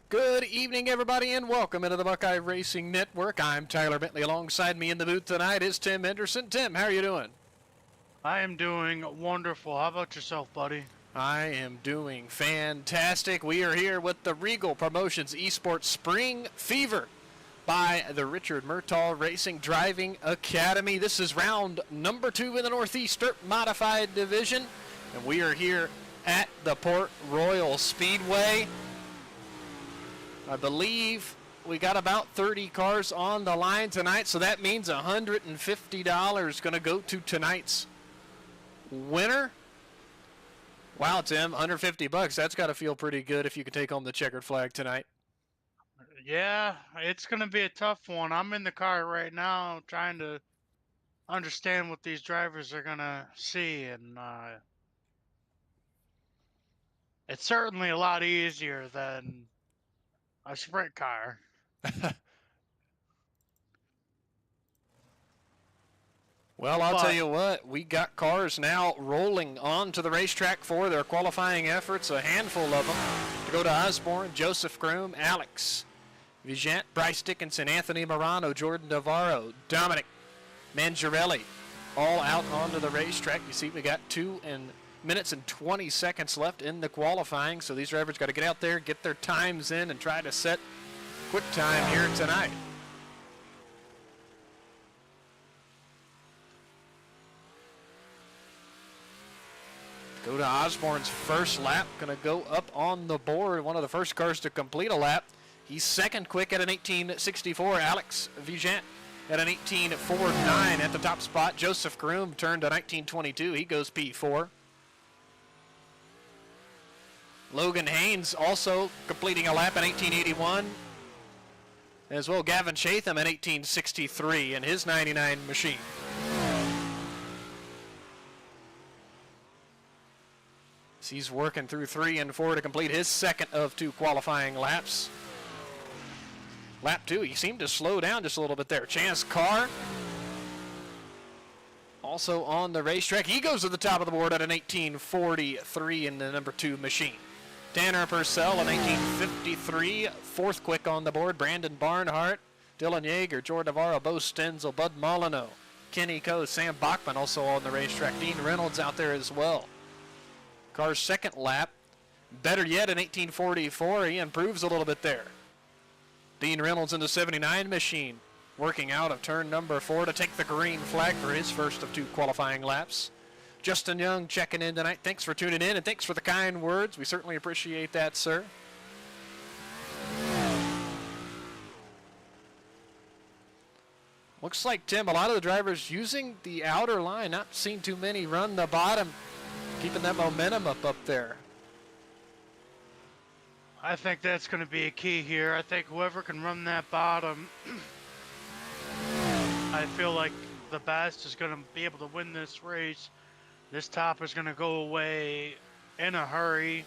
Good evening, everybody, and welcome into the Buckeye Racing Network. I'm Tyler Bentley. Alongside me in the booth tonight is Tim Henderson. Tim, how are you doing? I am doing wonderful. How about yourself, buddy? I am doing fantastic. We are here with the Reigel Promotions Esports Spring Fever by the Richard Murtaugh Racing Driving Academy. This is round number 2 in the Northeast Dirt Modified Division, and we are here at the Port Royal Speedway. I believe we got about 30 cars on the line tonight, so that means $150 going to go to tonight's winner. Wow, Tim, $150. That's got to feel pretty good if you can take home the checkered flag tonight. Yeah, it's going to be a tough one. I'm in the car right now trying to understand what these drivers are going to see, and it's certainly a lot easier than a sprint car. Well, I'll tell you what, we got cars now rolling onto the racetrack for their qualifying efforts, a handful of them. Dakota Osborne, Joseph Groom, Alex Vigent, Bryce Dickinson, Anthony Morano, Jordan Navarro, Dominic Mangiarelli, all out onto the racetrack. You see we got 2 minutes and 20 seconds left in the qualifying, so these drivers got to get out there, get their times in, and try to set quick time here tonight. Go to Osborne's first lap, going to go up on the board. One of the first cars to complete a lap. He's second quick at an 18.64. Alex Vigent at an 18.49 at the top spot. Joseph Groom turned to 19.22. He goes P4. Logan Haynes also completing a lap at 18.81. As well, Gavin Chatham at 18.63 in his 99 machine. He's working through 3 and 4 to complete his second of 2 qualifying laps. Lap 2, he seemed to slow down just a little bit there. Chance Carr also on the racetrack. He goes to the top of the board at an 18.43 in the number 2 machine. Tanner Purcell, an 18.53, fourth quick on the board. Brandon Barnhart, Dylan Yeager, Jordan Navarro, Bo Stenzel, Bud Molyneux, Kenny Coe, Sam Bachman also on the racetrack. Dean Reynolds out there as well. Carr's second lap, better yet, an 18.44. He improves a little bit there. Dean Reynolds in the 79 machine, working out of turn number 4 to take the green flag for his first of 2 qualifying laps. Justin Young checking in tonight. Thanks for tuning in, and thanks for the kind words. We certainly appreciate that, sir. Looks like, Tim, a lot of the drivers using the outer line. Not seen too many run the bottom, keeping that momentum up there. I think that's going to be a key here. I think whoever can run that bottom, I feel like the best is going to be able to win this race. This top is going to go away in a hurry.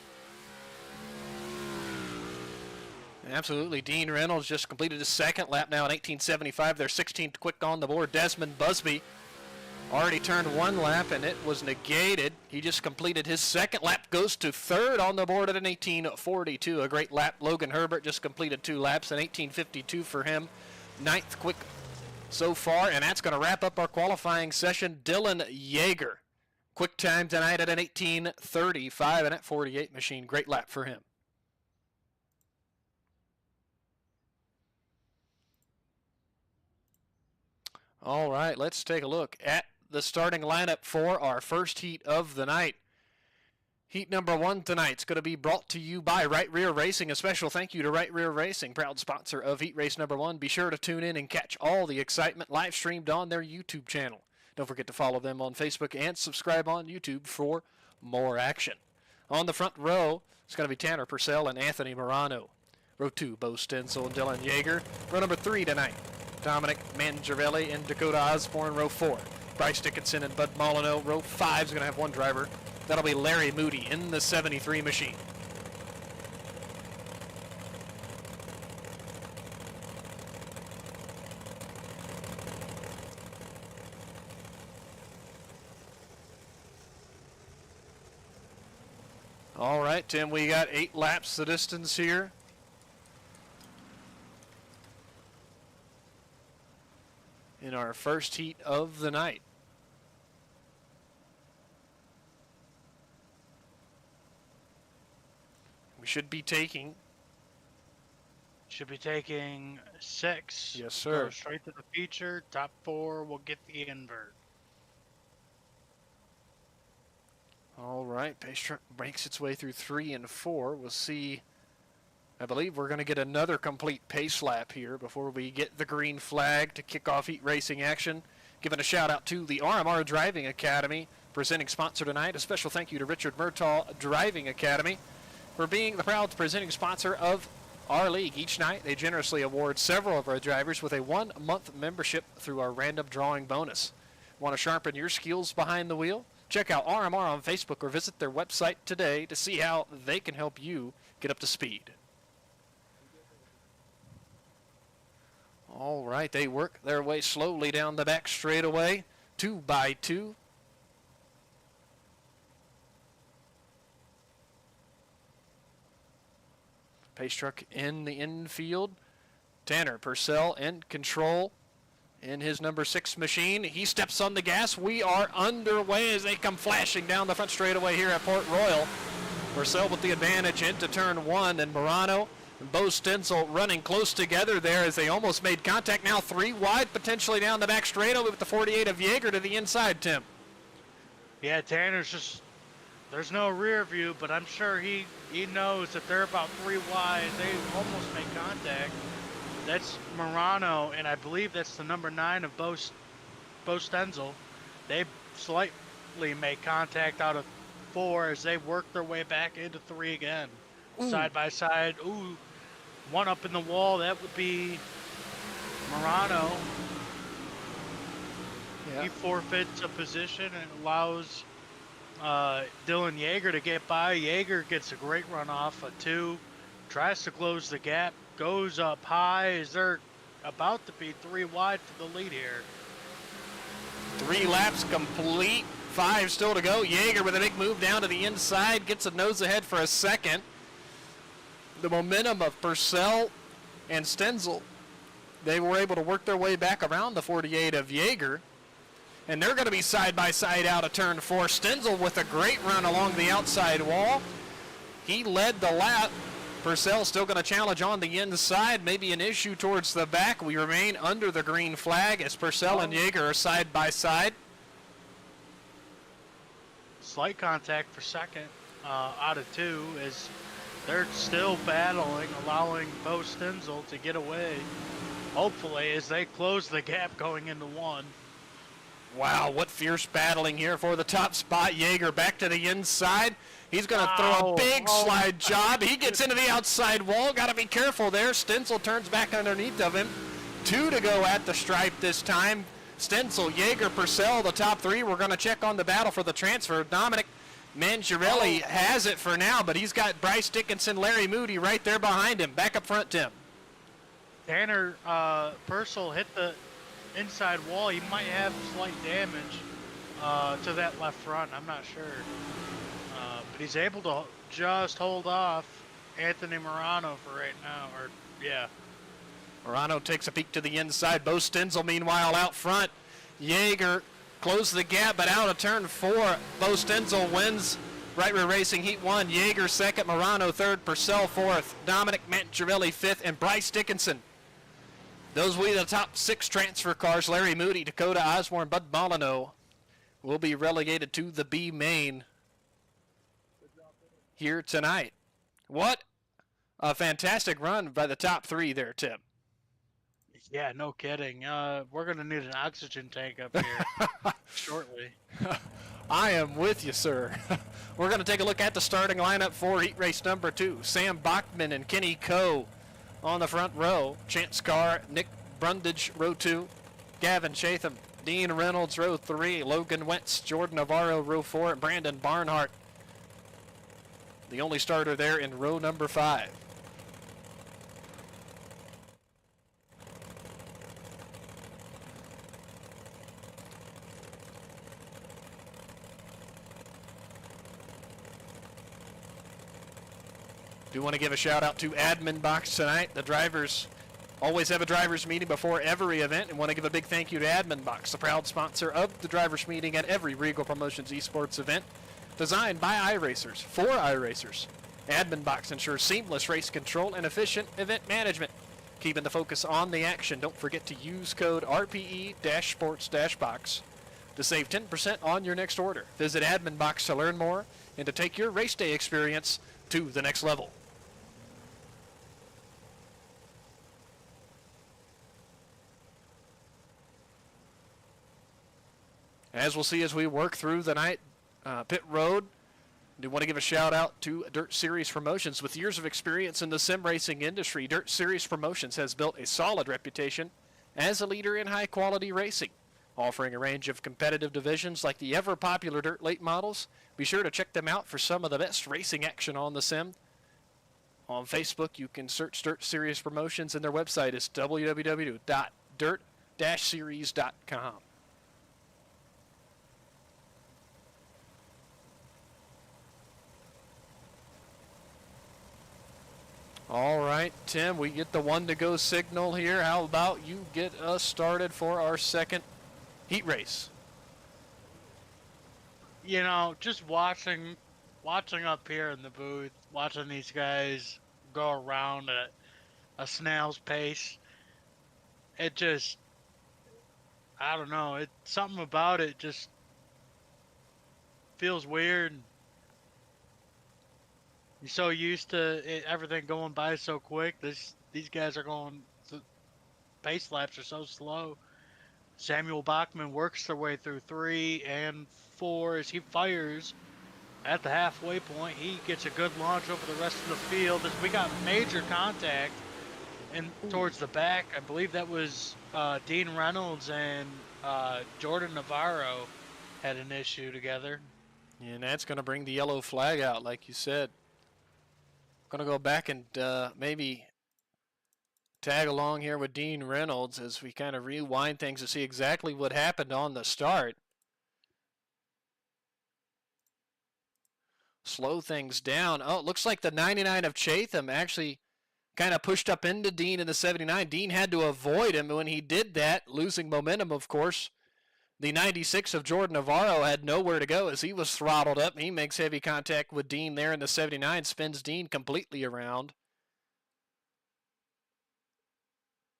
Absolutely. Dean Reynolds just completed his second lap now at 18.75. Their 16th quick on the board. Desmond Busby already turned 1 lap, and it was negated. He just completed his second lap, goes to third on the board at an 18.42. A great lap. Logan Herbert just completed 2 laps, an 18.52 for him. 9th quick so far, and that's going to wrap up our qualifying session. Dylan Yeager, quick time tonight at an 18.35 and at 48 machine. Great lap for him. All right, let's take a look at the starting lineup for our first heat of the night. Heat number 1 tonight's going to be brought to you by Right Rear Racing. A special thank you to Right Rear Racing, proud sponsor of heat race number 1. Be sure to tune in and catch all the excitement live streamed on their YouTube channel. Don't forget to follow them on Facebook and subscribe on YouTube for more action. On the front row, it's going to be Tanner Purcell and Anthony Morano. Row 2, Bo Stenzel and Dylan Yeager. Row number 3 tonight, Dominic Mangiarelli and Dakota Osborne. Row 4, Bryce Dickinson and Bud Molyneux. Row 5 is going to have 1 driver. That'll be Larry Moody in the 73 machine. All right, Tim, we got 8 laps the distance here. in our first heat of the night. We should be taking... Should be taking 6. Yes, sir. Go straight to the feature. Top 4 will get the invert. All right, pace truck makes its way through 3 and 4. We'll see. I believe we're going to get another complete pace lap here before we get the green flag to kick off heat racing action. Giving a shout out to the RMR Driving Academy, presenting sponsor tonight. A special thank you to Richard Murtaugh Driving Academy for being the proud presenting sponsor of our league. Each night, they generously award several of our drivers with a 1-month membership through our random drawing bonus. Want to sharpen your skills behind the wheel? Check out RMR on Facebook or visit their website today to see how they can help you get up to speed. All right, they work their way slowly down the back straightaway, 2 by 2. Pace truck in the infield. Tanner Purcell in control in his number 6 machine. He steps on the gas. We are underway as they come flashing down the front straightaway here at Port Royal. Purcell with the advantage into turn 1, and Morano and Bo Stenzel running close together there as they almost made contact. Now 3 wide, potentially down the back straightaway with the 48 of Yeager to the inside, Tim. Yeah, Tanner's just... There's no rear view, but I'm sure he knows that they're about 3 wide. They almost make contact. That's Morano, and I believe that's the number 9 of Bo Stenzel. They slightly make contact out of 4 as they work their way back into 3 again. Ooh. Side by side. Ooh, one up in the wall. That would be Morano. Yeah. He forfeits a position and allows Dylan Yeager to get by. Yeager gets a great run off a 2, tries to close the gap, goes up high as they're about to be 3 wide for the lead here. 3 laps complete, 5 still to go. Yeager with a big move down to the inside, gets a nose ahead for a second. The momentum of Purcell and Stenzel, they were able to work their way back around the 48 of Yeager. And they're going to be side by side out of turn 4. Stenzel with a great run along the outside wall. He led the lap. Purcell still going to challenge on the inside. Maybe an issue towards the back. We remain under the green flag as Purcell and Yeager are side by side. Slight contact for second out of 2 as they're still battling, allowing Bo Stenzel to get away. Hopefully as they close the gap going into 1. Wow, what fierce battling here for the top spot. Yeager back to the inside. He's going to throw a big slide job. He gets into the outside wall. Got to be careful there. Stenzel turns back underneath of him. 2 to go at the stripe this time. Stenzel, Yeager, Purcell, the top 3. We're going to check on the battle for the transfer. Dominic Mangiarelli has it for now, but he's got Bryce Dickinson, Larry Moody right there behind him. Back up front, Tim. Tanner Purcell hit the inside wall. He might have slight damage to that left front. I'm not sure. But he's able to just hold off Anthony Morano for right now. Or yeah. Morano takes a peek to the inside. Bo Stenzel, meanwhile, out front. Yeager closed the gap, but out of turn 4. Bo Stenzel wins Right Rear Racing Heat 1. Yeager second, Morano third, Purcell fourth, Dominic Mangiarelli fifth, and Bryce Dickinson. Those will be the top 6 transfer cars. Larry Moody, Dakota Osborne, Bud Molyneux will be relegated to the B main here tonight. What a fantastic run by the top 3 there, Tim. Yeah, no kidding. We're going to need an oxygen tank up here shortly. I am with you, sir. We're going to take a look at the starting lineup for heat race number 2. Sam Bachman and Kenny Coe on the front row. Chance Carr, Nick Brundage, row 2. Gavin Chatham, Dean Reynolds, row 3. Logan Wentz, Jordan Navarro, row 4. And Brandon Barnhart, the only starter there in row number 5. Do want to give a shout out to admin box tonight. The drivers Always have a driver's meeting before every event, and want to give a big thank you to Admin Box, the proud sponsor of the driver's meeting at every Reigel Promotions esports event. Designed by iRacers, for iRacers. Admin Box ensures seamless race control and efficient event management. Keeping the focus on the action, don't forget to use code RPE-sports-box to save 10% on your next order. Visit Admin Box to learn more and to take your race day experience to the next level. As we'll see as we work through the night, pit road, I do want to give a shout out to Dirt Series Promotions. With years of experience in the sim racing industry, Dirt Series Promotions has built a solid reputation as a leader in high quality racing, offering a range of competitive divisions like the ever popular Dirt Late models. Be sure to check them out for some of the best racing action on the sim. On Facebook, you can search Dirt Series Promotions, and their website is www.dirt-series.com. All right, Tim, we get the one to go signal here. How about you get us started for our second heat race? You know, just watching up here in the booth, watching these guys go around at a snail's pace, it just, I don't know, something about it just feels weird. You're so used to everything going by so quick. These guys are going, the pace laps are so slow. Samuel Bachman works their way through 3 and 4 as he fires at the halfway point. He gets a good launch over the rest of the field as we got major contact and towards the back. I believe that was Dean Reynolds and Jordan Navarro had an issue together. And that's going to bring the yellow flag out, like you said. Going to go back and maybe tag along here with Dean Reynolds as we kind of rewind things to see exactly what happened on the start. Slow things down. Oh, it looks like the 99 of Chatham actually kind of pushed up into Dean in the 79. Dean had to avoid him, and when he did that, losing momentum, of course, the 96 of Jordan Navarro had nowhere to go as he was throttled up. He makes heavy contact with Dean there in the 79, spins Dean completely around.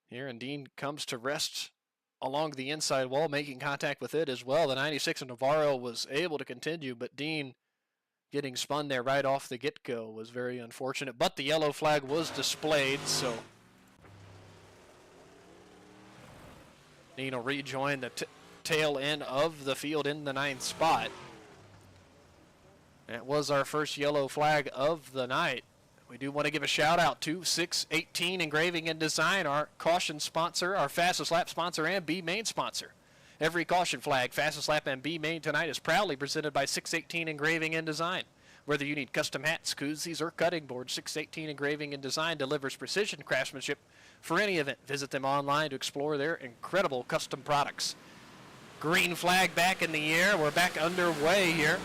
Here, and Dean comes to rest along the inside wall, making contact with it as well. The 96 of Navarro was able to continue, but Dean getting spun there right off the get-go was very unfortunate. But the yellow flag was displayed, so Dean will rejoin the tail end of the field in the 9th spot. That was our first yellow flag of the night. We do want to give a shout out to 618 Engraving and Design, our caution sponsor, our fastest lap sponsor, and B main sponsor. Every caution flag, fastest lap, and B main tonight is proudly presented by 618 Engraving and Design. Whether you need custom hats, koozies, or cutting boards, 618 Engraving and Design delivers precision craftsmanship for any event. Visit them online to explore their incredible custom products. Green flag back in the air. We're back underway here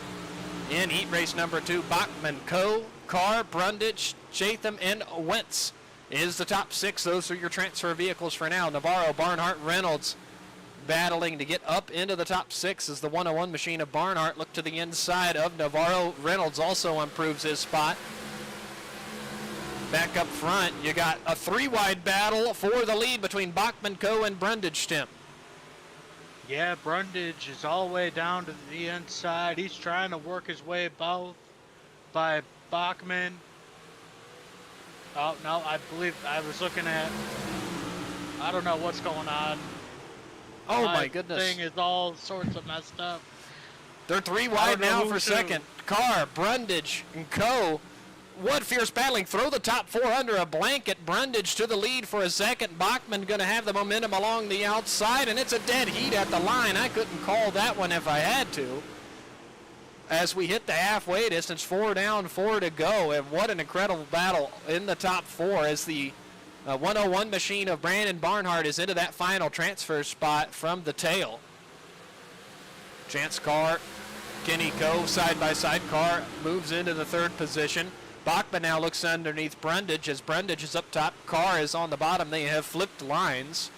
in heat race number 2. Bachman, Coe, Carr, Brundage, Chatham, and Wentz is the top 6. Those are your transfer vehicles for now. Navarro, Barnhart, Reynolds battling to get up into the top 6 as the 101 machine of Barnhart look to the inside of Navarro. Reynolds also improves his spot. Back up front, you got a 3-wide battle for the lead between Bachman, Coe, and Brundage, Tim. Yeah, Brundage is all the way down to the inside. He's trying to work his way both by Bachman. Oh, no, I believe I was looking at, I don't know what's going on. Oh, my goodness. Thing is all sorts of messed up. They're 3 wide now for second. Carr, Brundage, and Coe. What fierce battling. Throw the top 4 under a blanket. Brundage to the lead for a second. Bachman going to have the momentum along the outside, and it's a dead heat at the line. I couldn't call that one if I had to. As we hit the halfway distance, 4 down, 4 to go, and what an incredible battle in the top 4 as the 101 machine of Brandon Barnhart is into that final transfer spot from the tail. Chance Carr, Kenny Coe, side by side. Carr moves into the 3rd position. Bachman now looks underneath Brundage as Brundage is up top. Carr is on the bottom. They have flipped lines.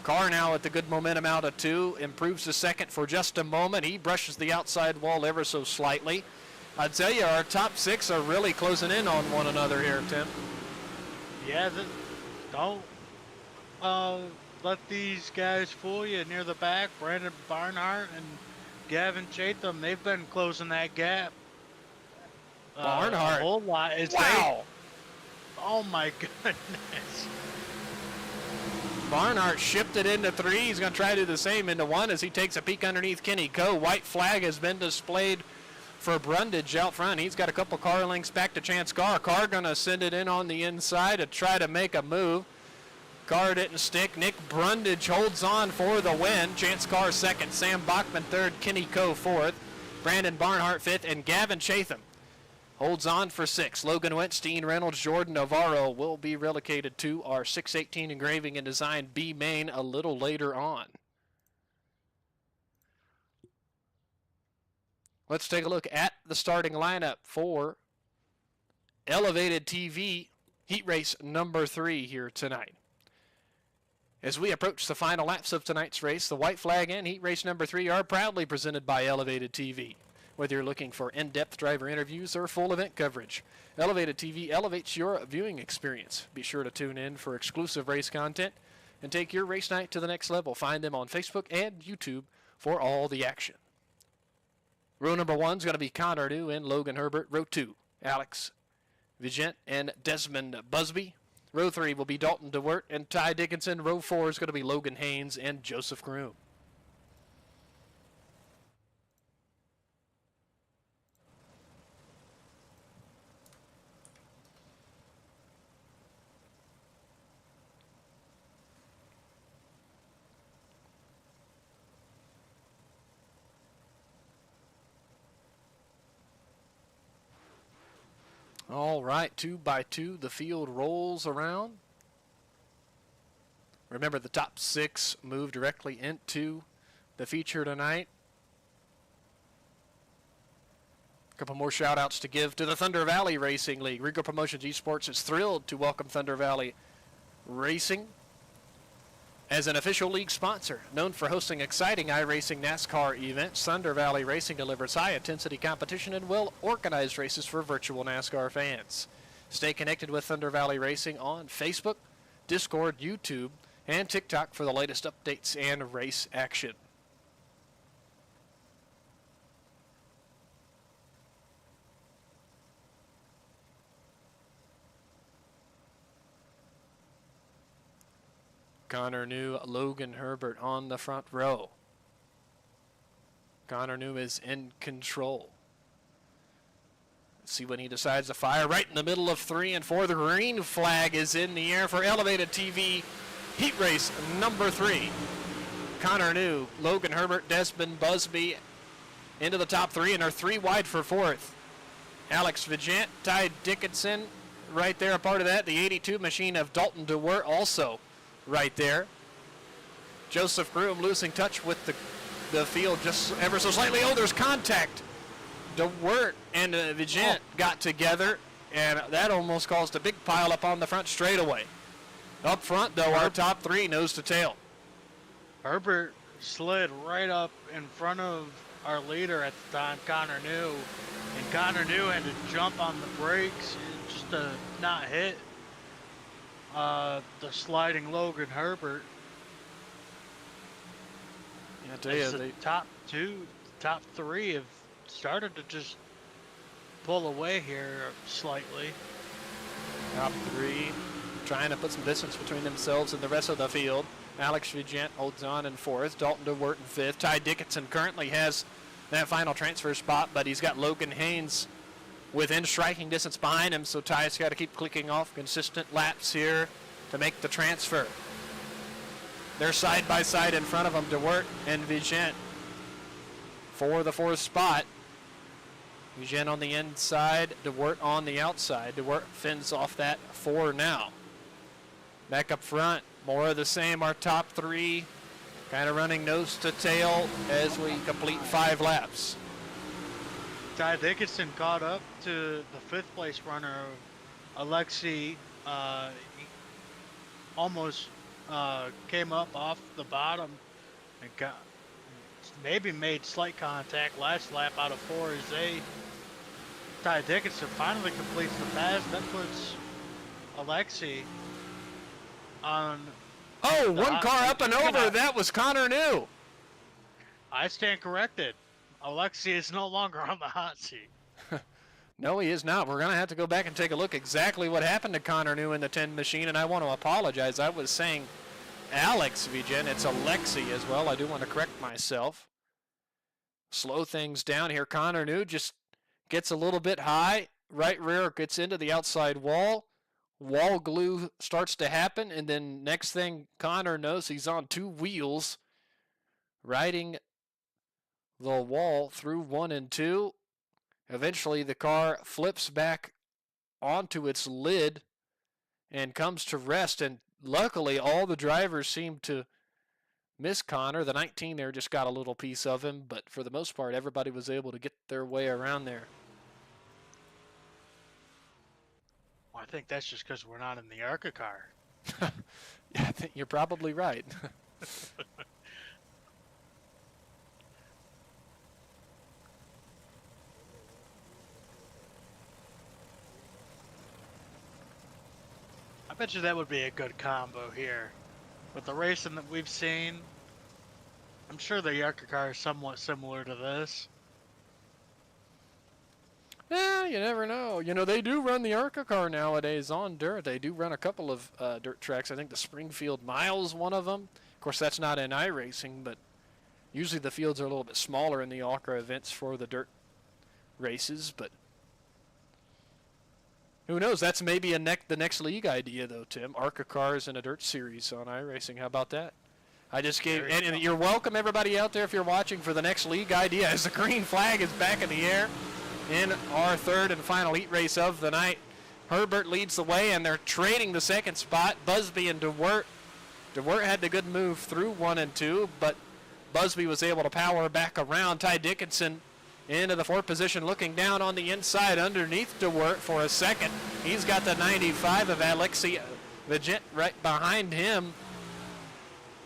Carr now at the good momentum out of 2. Improves to second for just a moment. He brushes the outside wall ever so slightly. I'd tell you, our top 6 are really closing in on one another here, Tim. Yeah, don't let these guys fool you near the back. Brandon Barnhart and Gavin Chatham, they've been closing that gap. Barnhart. A whole lot. Wow. Oh my goodness. Barnhart shifted into 3. He's going to try to do the same into 1 as he takes a peek underneath Kenny Coe. White flag has been displayed for Brundage out front. He's got a couple car links back to Chance Carr. Carr going to send it in on the inside to try to make a move. Carr didn't stick. Nick Brundage holds on for the win. Chance Carr second. Sam Bachman third. Kenny Coe fourth. Brandon Barnhart fifth. And Gavin Chatham holds on for 6. Logan Wentstein, Reynolds, Jordan Navarro will be relocated to our 618 engraving and design B main a little later on. Let's take a look at the starting lineup for Elevated TV Heat Race number 3 here tonight. As we approach the final laps of tonight's race, the white flag and Heat Race number 3 are proudly presented by Elevated TV. Whether you're looking for in-depth driver interviews or full event coverage, Elevated TV elevates your viewing experience. Be sure to tune in for exclusive race content and take your race night to the next level. Find them on Facebook and YouTube for all the action. Row number 1 is going to be Connor New and Logan Herbert. Row 2, Alex Vigent and Desmond Busby. Row 3 will be Dalton DeWert and Ty Dickinson. Row 4 is going to be Logan Haynes and Joseph Groom. All right, 2 by 2, the field rolls around. Remember, the top 6 move directly into the feature tonight. A couple more shout-outs to give to the Thunder Valley Racing League. Regal Promotions Esports is thrilled to welcome Thunder Valley Racing as an official league sponsor. Known for hosting exciting iRacing NASCAR events, Thunder Valley Racing delivers high-intensity competition and well-organized races for virtual NASCAR fans. Stay connected with Thunder Valley Racing on Facebook, Discord, YouTube, and TikTok for the latest updates and race action. Connor New, Logan Herbert on the front row. Connor New is in control. Let's see when he decides to fire. Right in the middle of 3 and 4. The green flag is in the air for Elevated TV Heat Race number 3. Connor New, Logan Herbert, Desmond Busby into the top 3 and are 3 wide for 4th. Alex Vigent, Ty Dickinson right there, a part of that. The 82 machine of Dalton DeWert also right there. Joseph Groom losing touch with the field just ever so slightly. Oh, there's contact. DeWert and Vigent got together, and that almost caused a big pile up on the front straightaway. Up front, though, our top 3 nose to tail. Herbert slid right up in front of our leader at the time, Connor New, and Connor New had to jump on the brakes just to not hit the sliding Logan Herbert. Yeah, I tell you, the top 3 have started to just pull away here slightly. Top 3 trying to put some distance between themselves and the rest of the field. Alex Vigent holds on in 4th. Dalton DeWert in 5th. Ty Dickinson currently has that final transfer spot, but he's got Logan Haynes within striking distance behind him, so Ty's got to keep clicking off consistent laps here to make the transfer. They're side by side in front of them, DeWert and Vigent for the 4th spot. Vigent on the inside, DeWert on the outside. DeWert fends off that 4 now. Back up front, more of the same. Our top 3 kind of running nose to tail as we complete 5 laps. Ty Dickinson caught up to the fifth place runner, Alexei. He almost came up off the bottom and got maybe made slight contact last lap out of 4 as Ty Dickinson finally completes the pass. That puts Alexei on Oh, the one hot car seat. up and over. That was Connor New. I stand corrected. Alexei is no longer on the hot seat. No, he is not. We're going to have to go back and take a look exactly what happened to Connor New in the 10 machine, and I want to apologize. I was saying Alex Vigen. It's Alexei as well. I do want to correct myself. Slow things down here. Connor New just gets a little bit high. Right rear gets into the outside wall. Wall glue starts to happen, and then next thing Connor knows, he's on 2 wheels, riding the wall through 1 and 2. Eventually, the car flips back onto its lid and comes to rest. And luckily, all the drivers seem to miss Connor. The 19 there just got a little piece of him, but for the most part, everybody was able to get their way around there. Well, I think that's just because we're not in the ARCA car. Yeah, I think you're probably right. I bet you that would be a good combo here. With the racing that we've seen, I'm sure the ARCA car is somewhat similar to this. Yeah, you never know. You know, they do run the ARCA car nowadays on dirt. They do run a couple of dirt tracks. I think the Springfield Mile is one of them. Of course, that's not in iRacing, but usually the fields are a little bit smaller in the ARCA events for the dirt races, but who knows? That's maybe the next league idea, though, Tim. ARCA cars in a dirt series on iRacing. How about that? I just gave, and you're welcome, everybody out there, if you're watching, for the next league idea. As the green flag is back in the air in our third and final heat race of the night. Herbert leads the way, and they're trading the second spot. Busby and DeWert. DeWert had the good move through 1 and 2, but Busby was able to power back around. Ty Dickinson into the 4th position, looking down on the inside underneath DeWert for a second. He's got the 95 of Alexei Vigen right behind him,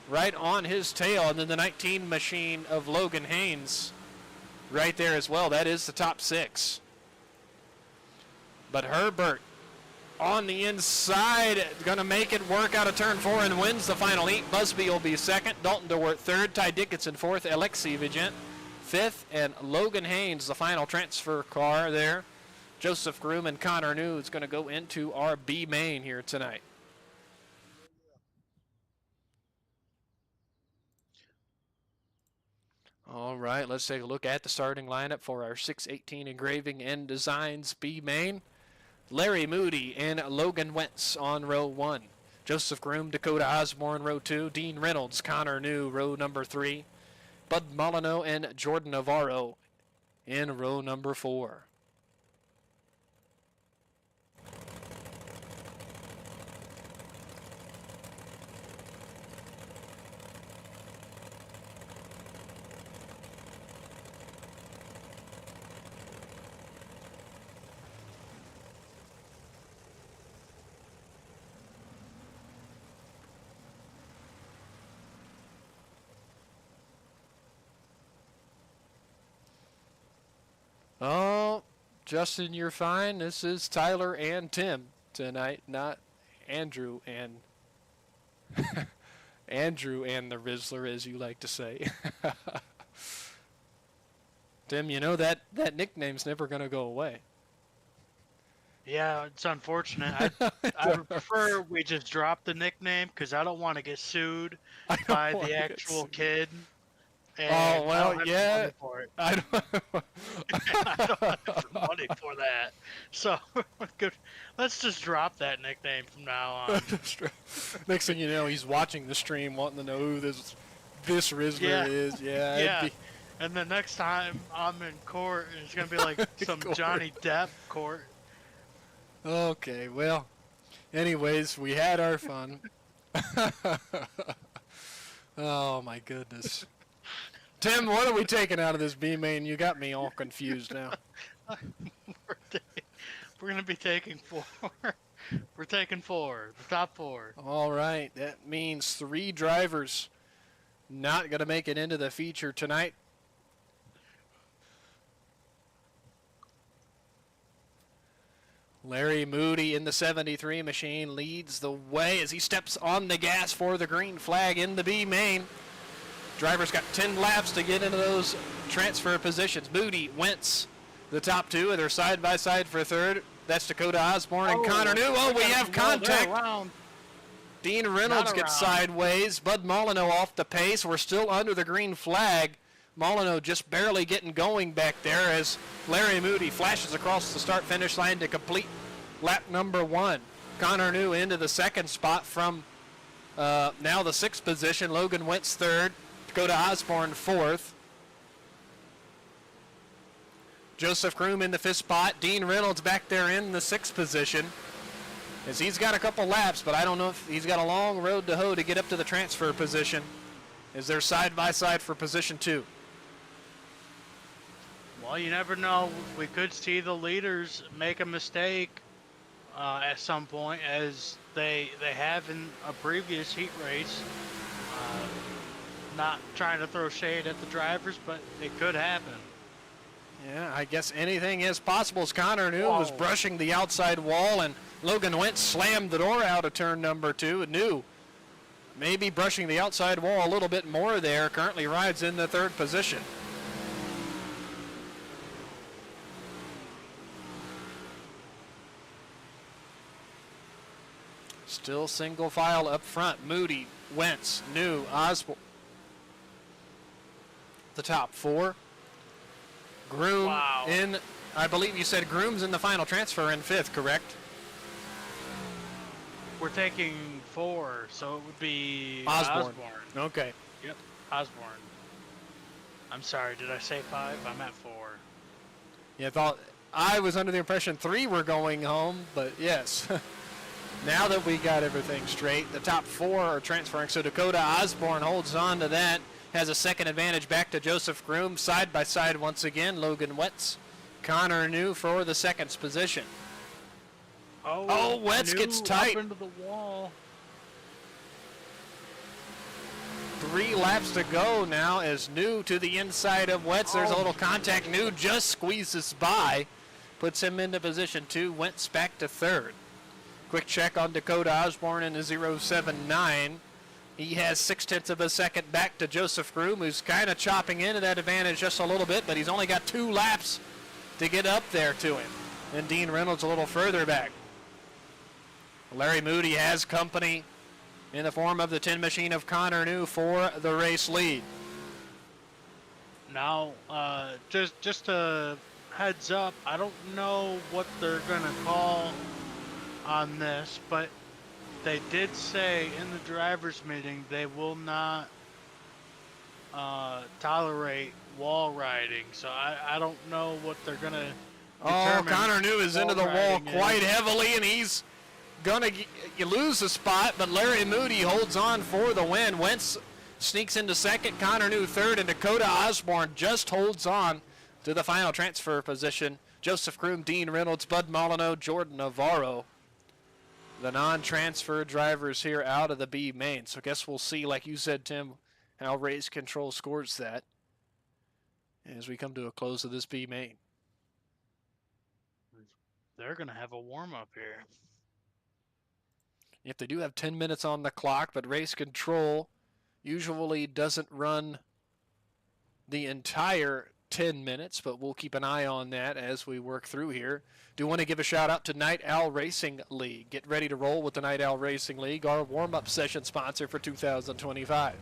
right on his tail, and then the 19 machine of Logan Haynes right there as well. That is the top 6. But Herbert on the inside, going to make it work out of turn 4 and wins the final heat. Busby will be second, Dalton DeWert third, Ty Dickinson fourth, Alexei Vigen fifth, and Logan Haynes, the final transfer car there. Joseph Groom and Connor New is going to go into our B main here tonight. All right, let's take a look at the starting lineup for our 618 Engraving and Designs B main. Larry Moody and Logan Wentz on row 1. Joseph Groom, Dakota Osborne, row 2. Dean Reynolds, Connor New, row number 3. Bud Molyneux and Jordan Navarro in row number 4. Oh, Justin, you're fine. This is Tyler and Tim tonight, not Andrew and Andrew and the Rizzler, as you like to say. Tim, you know that nickname's never going to go away. Yeah, it's unfortunate. I would prefer we just drop the nickname because I don't want to get sued by the actual kid. And oh, well, I don't yeah. have for it. I don't, I don't have money for that. So let's just drop that nickname from now on. Next thing you know, he's watching the stream wanting to know who this Rizzler is. Yeah. Yeah. And the next time I'm in court, it's going to be like some Johnny Depp court. Okay, well, anyways, we had our fun. Oh, my goodness. Tim, what are we taking out of this B main? You got me all confused now. We're going to be taking 4. We're taking 4, the top 4. All right, that means 3 drivers not going to make it into the feature tonight. Larry Moody in the 73 machine leads the way as he steps on the gas for the green flag in the B main. Driver's got 10 laps to get into those transfer positions. Moody, Wentz, the top 2, and they're side by side for third. That's Dakota Osborne and Connor New. Oh, we have contact. Dean Reynolds gets sideways. Bud Molyneux off the pace. We're still under the green flag. Molyneux just barely getting going back there as Larry Moody flashes across the start-finish line to complete lap number 1. Connor New into the 2nd spot from now the 6th position. Logan Wentz 3rd. Dakota Osborne 4th. Joseph Kroom in the 5th spot. Dean Reynolds back there in the 6th position as he's got a couple laps, but I don't know if he's got a long road to hoe to get up to the transfer position as they're side by side for position 2. Well, you never know. We could see the leaders make a mistake at some point, as they have in a previous heat race. Not trying to throw shade at the drivers, but it could happen. Yeah, I guess anything is possible as Connor New was brushing the outside wall and Logan Wentz slammed the door out of turn number 2. New maybe brushing the outside wall a little bit more there. Currently rides in the 3rd position. Still single file up front. Moody, Wentz, New, Osborne. The top 4. Groom in, I believe you said Groom's in the final transfer in 5th, correct? We're taking 4, so it would be Osborne. Okay. Yep, Osborne. I'm sorry, did I say 5? I'm at 4. Yeah, I was under the impression 3 were going home, but yes. Now that we got everything straight, the top 4 are transferring, so Dakota Osborne holds on to that. Has a 2nd advantage back to Joseph Groom. Side by side once again, Logan Wentz. Connor New for the 2nd position. Oh, Wentz gets tight. Up into the wall. 3 laps to go now as New to the inside of Wentz. There's a little contact. New just squeezes by. Puts him into position 2. Wentz back to 3rd. Quick check on Dakota Osborne in the 079. He has 0.6 of a second back to Joseph Groom, who's kind of chopping into that advantage just a little bit, but he's only got 2 laps to get up there to him. And Dean Reynolds a little further back. Larry Moody has company in the form of the 10 machine of Connor New for the race lead. Now, just a heads up, I don't know what they're going to call on this, but they did say in the drivers meeting they will not tolerate wall riding, so I don't know what they're going to determine. Connor New is into the wall quite heavily, and he's going to lose the spot, but Larry Moody holds on for the win. Wentz sneaks into 2nd, Connor New 3rd, and Dakota Osborne just holds on to the final transfer position. Joseph Kroom, Dean Reynolds, Bud Molyneux, Jordan Navarro. The non-transfer drivers here out of the B main. So I guess we'll see, like you said, Tim, how Race Control scores that as we come to a close of this B main. They're going to have a warm-up here. If they do have 10 minutes on the clock, but Race Control usually doesn't run the entire 10 minutes, but we'll keep an eye on that as we work through here. Do want to give a shout out to Night Owl Racing League. Get ready to roll with the Night Owl Racing League, our warm-up session sponsor for 2025.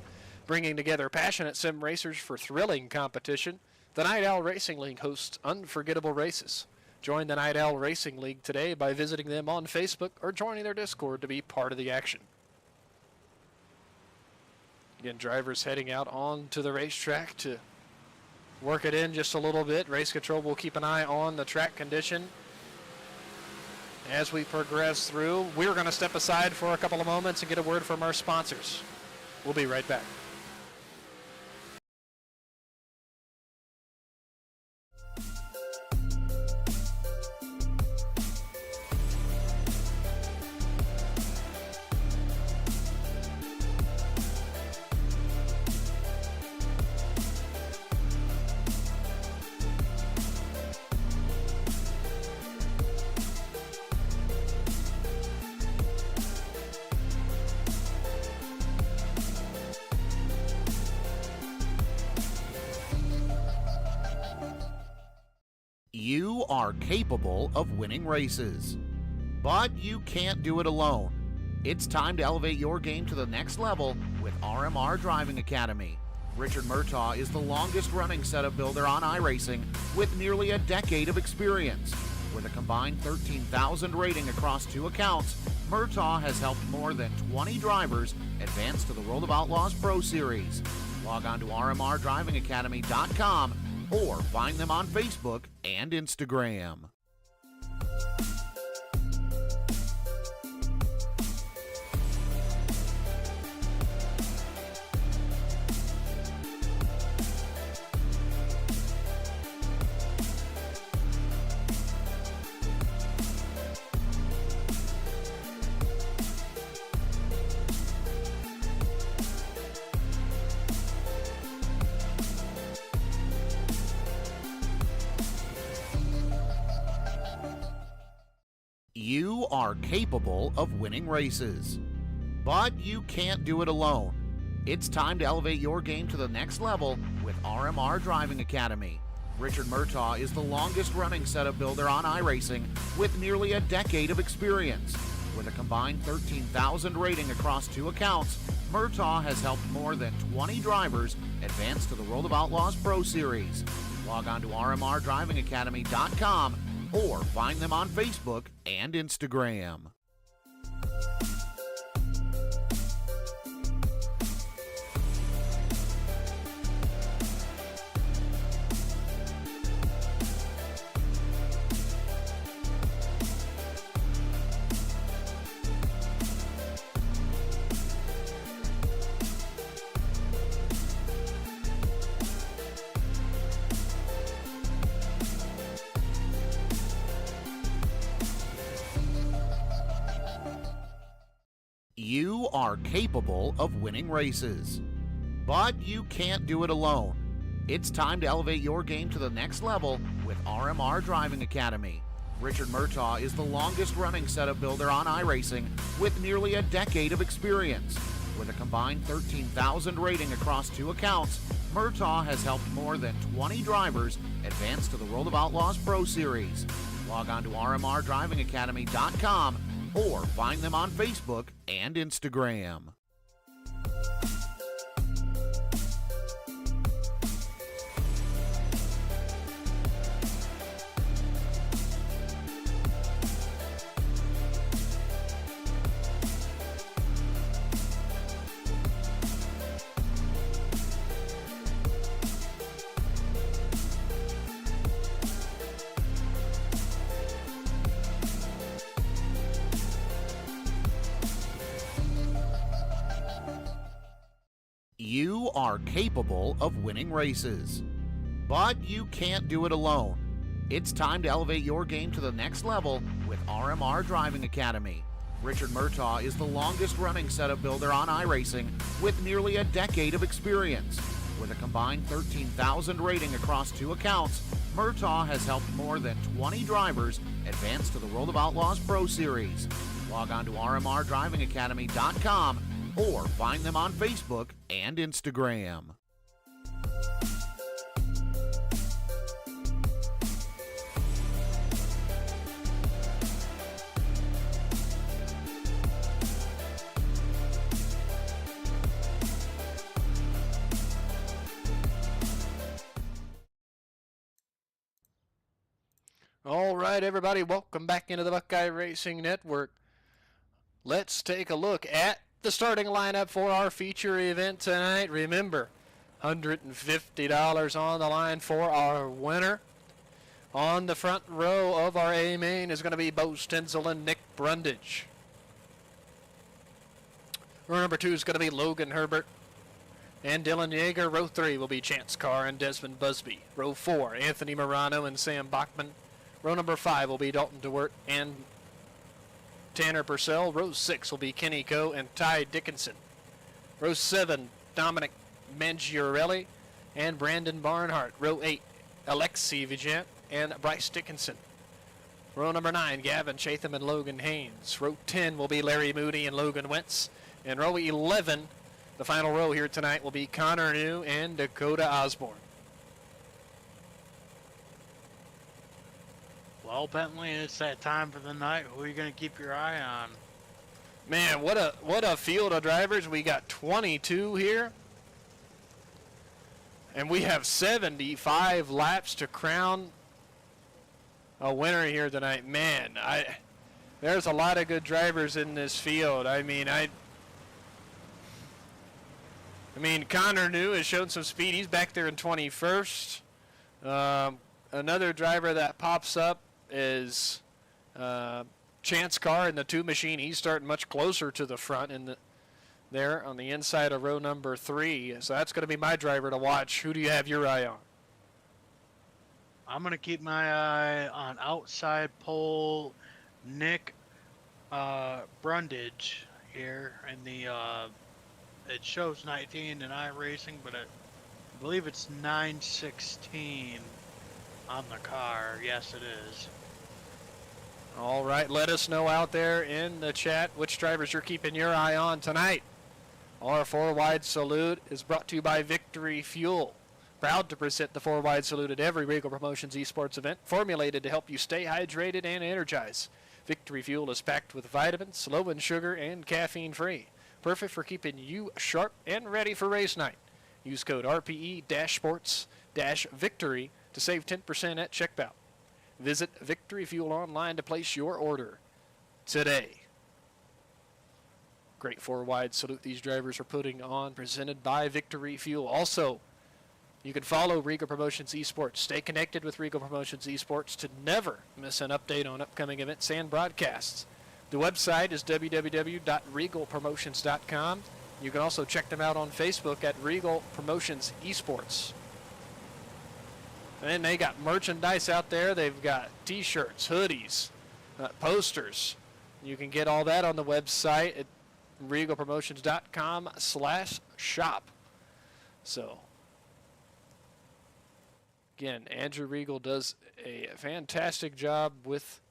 Bringing together passionate sim racers for thrilling competition, the Night Owl Racing League hosts unforgettable races. Join the Night Owl Racing League today by visiting them on Facebook or joining their Discord to be part of the action. Again, drivers heading out onto the racetrack to work it in just a little bit. Race Control will keep an eye on the track condition as we progress through. We're going to step aside for a couple of moments and get a word from our sponsors. We'll be right back. are capable of winning races, but you can't do it alone. It's time to elevate your game to the next level with RMR Driving Academy. Richard Murtaugh is the longest-running setup builder on iRacing with nearly a decade of experience. With a combined 13,000 rating across 2 accounts, Murtaugh has helped more than 20 drivers advance to the World of Outlaws Pro Series. Log on to rmrdrivingacademy.com or find them on Facebook and Instagram. You are capable of winning races, but you can't do it alone. It's time to elevate your game to the next level with RMR Driving Academy. Richard Murtaugh is the longest-running setup builder on iRacing with nearly a decade of experience. With a combined 13,000 rating across 2 accounts, Murtaugh has helped more than 20 drivers advance to the World of Outlaws Pro Series. Log on to rmrdrivingacademy.com or find them on Facebook and Instagram. You are capable of winning races, but you can't do it alone. It's time to elevate your game to the next level with RMR Driving Academy. Richard Murtaugh is the longest-running setup builder on iRacing with nearly a decade of experience. With a combined 13,000 rating across 2 accounts, Murtaugh has helped more than 20 drivers advance to the World of Outlaws Pro Series. Log on to rmrdrivingacademy.com or find them on Facebook and Instagram. You are capable of winning races, but you can't do it alone. It's time to elevate your game to the next level with RMR Driving Academy. Richard Murtaugh is the longest-running setup builder on iRacing with nearly a decade of experience. With a combined 13,000 rating across 2 accounts, Murtaugh has helped more than 20 drivers advance to the World of Outlaws Pro Series. Log on to rmrdrivingacademy.com or find them on Facebook and Instagram. All right, everybody, welcome back into the Buckeye Racing Network. Let's take a look at the starting lineup for our feature event tonight. Remember, $150 on the line for our winner. On the front row of our A main is going to be Bo Stenzel and Nick Brundage. Row number 2 is going to be Logan Herbert and Dylan Yeager. Row 3 will be Chance Carr and Desmond Busby. Row 4, Anthony Morano and Sam Bachman. Row number 5 will be Dalton DeWert and Tanner Purcell. Row 6 will be Kenny Coe and Ty Dickinson. Row 7, Dominic Mangiarelli and Brandon Barnhart. Row 8, Alexi Vigent and Bryce Dickinson. Row number 9, Gavin Chatham and Logan Haynes. Row 10 will be Larry Moody and Logan Wentz. And row 11, the final row here tonight, will be Connor New and Dakota Osborne. Well, Bentley, it's that time for the night. Who are you going to keep your eye on? Man, what a field of drivers. We got 22 here. And we have 75 laps to crown a winner here tonight. Man, there's a lot of good drivers in this field. I mean, Connor New has shown some speed. He's back there in 21st. Another driver that pops up is Chance Carr in the 2 machine. He's starting much closer to the front there on the inside of row number 3. So that's going to be my driver to watch. Who do you have your eye on? I'm going to keep my eye on outside pole Nick Brundage here. And it shows 19 in iRacing, but I believe it's 916 on the car. Yes, it is. All right, let us know out there in the chat which drivers you're keeping your eye on tonight. Our 4-wide salute is brought to you by Victory Fuel. Proud to present the 4-wide salute at every Reigel Promotions esports event, formulated to help you stay hydrated and energized. Victory Fuel is packed with vitamins, low in sugar, and caffeine free. Perfect for keeping you sharp and ready for race night. Use code RPE-sports-victory to save 10% at checkout. Visit Victory Fuel online to place your order today. Great 4-wide salute these drivers are putting on, presented by Victory Fuel. Also, you can follow Reigel Promotions Esports. Stay connected with Reigel Promotions Esports to never miss an update on upcoming events and broadcasts. The website is www.regalpromotions.com. You can also check them out on Facebook at Reigel Promotions Esports. And they got merchandise out there. They've got t-shirts, hoodies, posters. You can get all that on the website at regalpromotions.com/shop. So, again, Andrew Reigel does a fantastic job with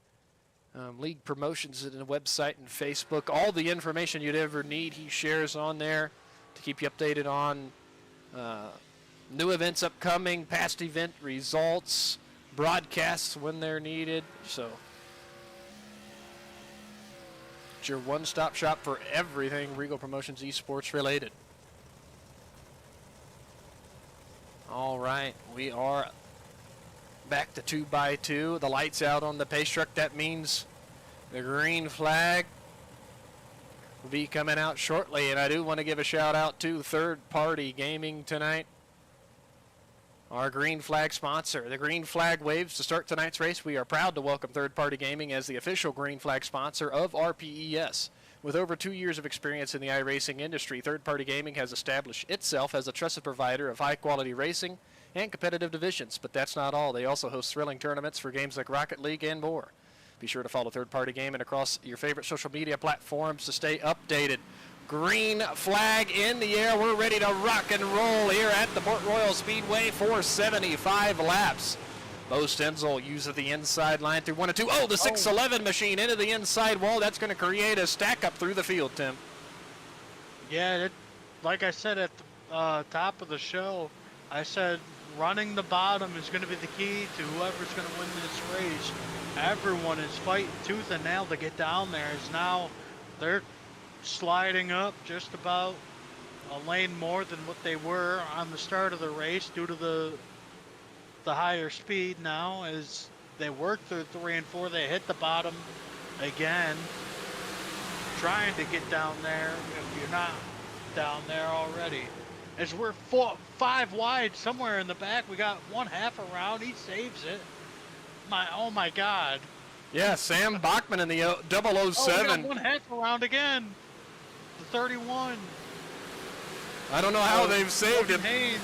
league promotions and the website and Facebook. All the information you'd ever need he shares on there to keep you updated on new events upcoming, past event results, broadcasts when they're needed. So it's your one-stop shop for everything Reigel Promotions esports related. All right, we are back to 2x2. The lights out on the pace truck. That means the green flag will be coming out shortly. And I do want to give a shout out to Third Party Gaming tonight, our green flag sponsor. The green flag waves to start tonight's race. We are proud to welcome Third Party Gaming as the official green flag sponsor of RPES. With over 2 years of experience in the iRacing industry, Third Party Gaming has established itself as a trusted provider of high-quality racing and competitive divisions. But that's not all. They also host thrilling tournaments for games like Rocket League and more. Be sure to follow Third Party Gaming across your favorite social media platforms to stay updated. Green flag in the air. We're ready to rock and roll here at the Port Royal Speedway for 75 laps. Bo Stenzel uses the inside line through 1 and 2. Oh, the 611 machine into the inside wall. That's going to create a stack up through the field, Tim. Yeah, like I said at the top of the show, I said running the bottom is going to be the key to whoever's going to win this race. Everyone is fighting tooth and nail to get down there. As now they're sliding up just about a lane more than what they were on the start of the race due to the higher speed. Now as they work through 3 and 4, they hit the bottom again, trying to get down there if you're not down there already. As we're 5 wide somewhere in the back, we got 1/2 around. He saves it. Oh my God. Yeah, Sam Bachman in the 007. Oh, we got 1/2 around again. The 31. I don't know how they've saved him, Haynes.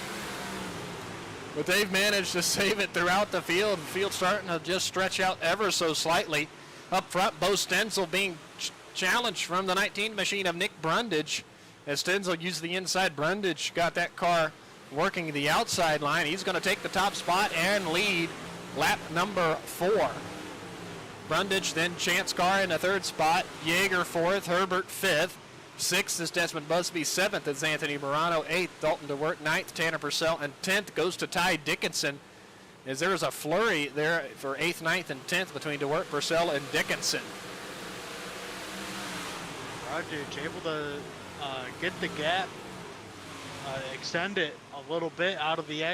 but they've managed to save it throughout the field. The field's starting to just stretch out ever so slightly. Up front, Bo Stenzel being challenged from the 19 machine of Nick Brundage. As Stenzel used the inside, Brundage got that car working the outside line. He's going to take the top spot and lead lap number 4. Brundage, then Chance Carr in the 3rd spot. Yeager 4th, Herbert 5th. 6th is Desmond Busby. 7th is Anthony Morano. 8th, Dalton DeWert. 9th, Tanner Purcell. And 10th goes to Ty Dickinson as there was a flurry there for 8th, 9th, and 10th between DeWert, Purcell, and Dickinson. Rodgers able to get the gap, extend it a little bit out of the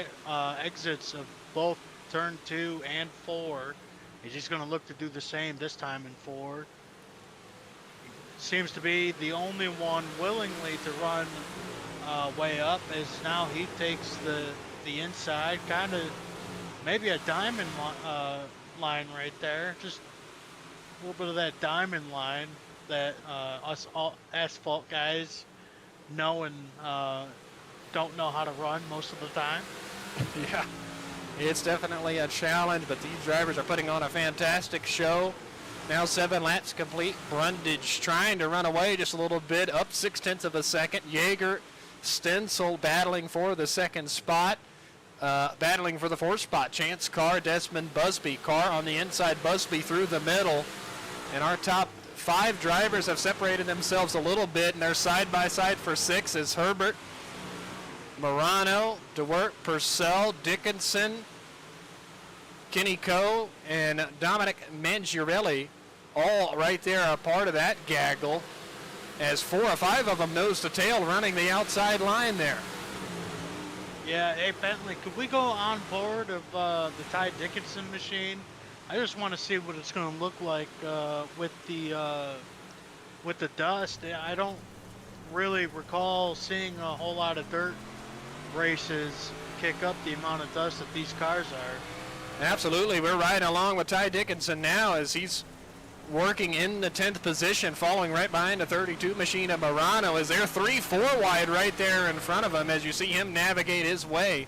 exits of both turn 2 and 4. He's just going to look to do the same this time in 4. Seems to be the only one willingly to run way up, as now he takes the inside, kind of maybe a diamond line right there, just a little bit of that diamond line that us all asphalt guys know and don't know how to run most of the time. Yeah, it's definitely a challenge, but these drivers are putting on a fantastic show. Now 7 laps complete. Brundage trying to run away just a little bit, up 0.6 of a second. Yeager, Stenzel battling for the second spot. Battling for the 4th spot. Chance Carr, Desmond Busby. Carr on the inside, Busby through the middle. And our top 5 drivers have separated themselves a little bit, and they're side by side for 6 is Herbert, Morano, DeWert, Purcell, Dickinson, Kenny Coe, and Dominic Mangiarelli, all right there are part of that gaggle, as 4 or 5 of them nose to tail running the outside line there. Yeah, hey Bentley, could we go on board of the Ty Dickinson machine? I just want to see what it's going to look like with the dust. I don't really recall seeing a whole lot of dirt races kick up the amount of dust that these cars are. Absolutely, we're riding along with Ty Dickinson now as he's working in the 10th position, following right behind the 32 machine of Morano. Is there 3-4 wide right there in front of him as you see him navigate his way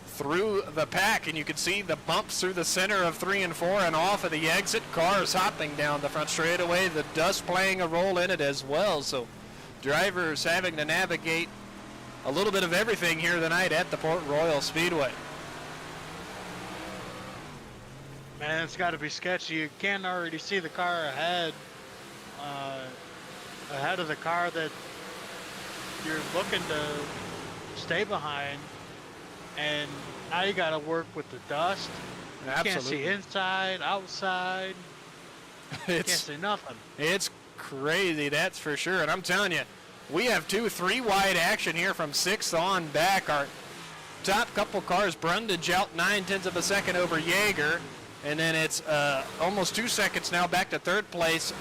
through the pack, and you can see the bumps through the center of 3 and 4 and off of the exit. Cars hopping down the front straightaway, the dust playing a role in it as well. So drivers having to navigate a little bit of everything here tonight at the Port Royal Speedway. Man, it's got to be sketchy. You can already see the car ahead of the car that you're looking to stay behind, and now you got to work with the dust. You can't see inside, outside. You can't see nothing. It's crazy, that's for sure. And I'm telling you, we have 2-3 wide action here from 6th on back. Our top couple cars, Brundage out 0.9 of a second over Yeager. And then it's almost 2 seconds now back to 3rd place.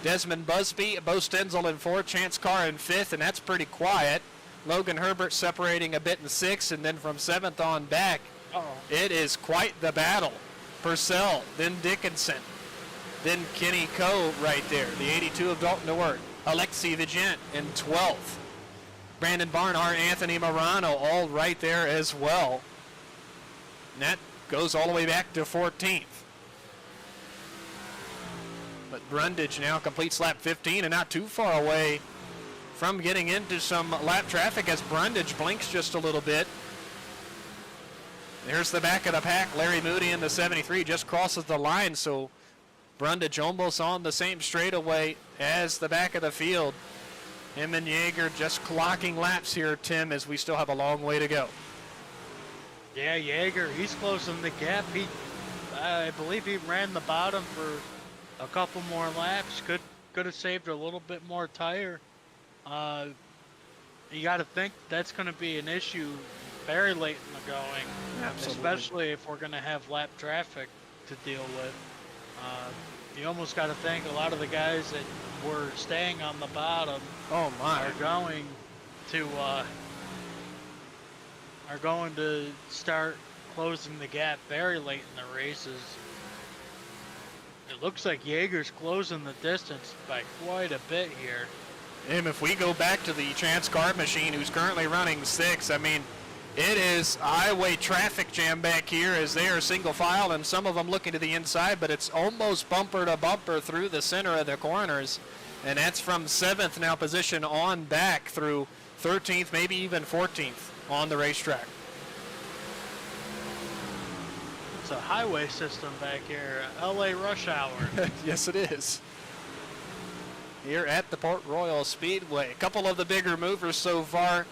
Desmond Busby, Bo Stenzel in 4th, Chance Carr in 5th, and that's pretty quiet. Logan Herbert separating a bit in 6th, and then from 7th on back, it is quite the battle. Purcell, then Dickinson, then Kenny Coe right there, the 82 of Dalton DeWert. Alexi Vigent in 12th. Brandon Barnhart, Anthony Morano, all right there as well. And that goes all the way back to 14th. But Brundage now completes lap 15 and not too far away from getting into some lap traffic as Brundage blinks just a little bit. There's the back of the pack. Larry Moody in the 73 just crosses the line, so Brundage almost on the same straightaway as the back of the field. Him and Yeager just clocking laps here, Tim, as we still have a long way to go. Yeah, Yeager, he's closing the gap. I believe he ran the bottom for a couple more laps. Could have saved a little bit more tire. You got to think that's going to be an issue very late in the going. Absolutely. Especially if we're going to have lap traffic to deal with. You almost got to think a lot of the guys that were staying on the bottom are going to start closing the gap very late in the races. It looks like Yeager's closing the distance by quite a bit here. And if we go back to the Chance Carr machine, who's currently running 6, I mean, it is highway traffic jam back here as they are single file, and some of them looking to the inside, but it's almost bumper to bumper through the center of the corners. And that's from 7th now position on back through 13th, maybe even 14th on the racetrack. It's a highway system back here, LA rush hour. Yes, it is. Here at the Port Royal Speedway. A couple of the bigger movers so far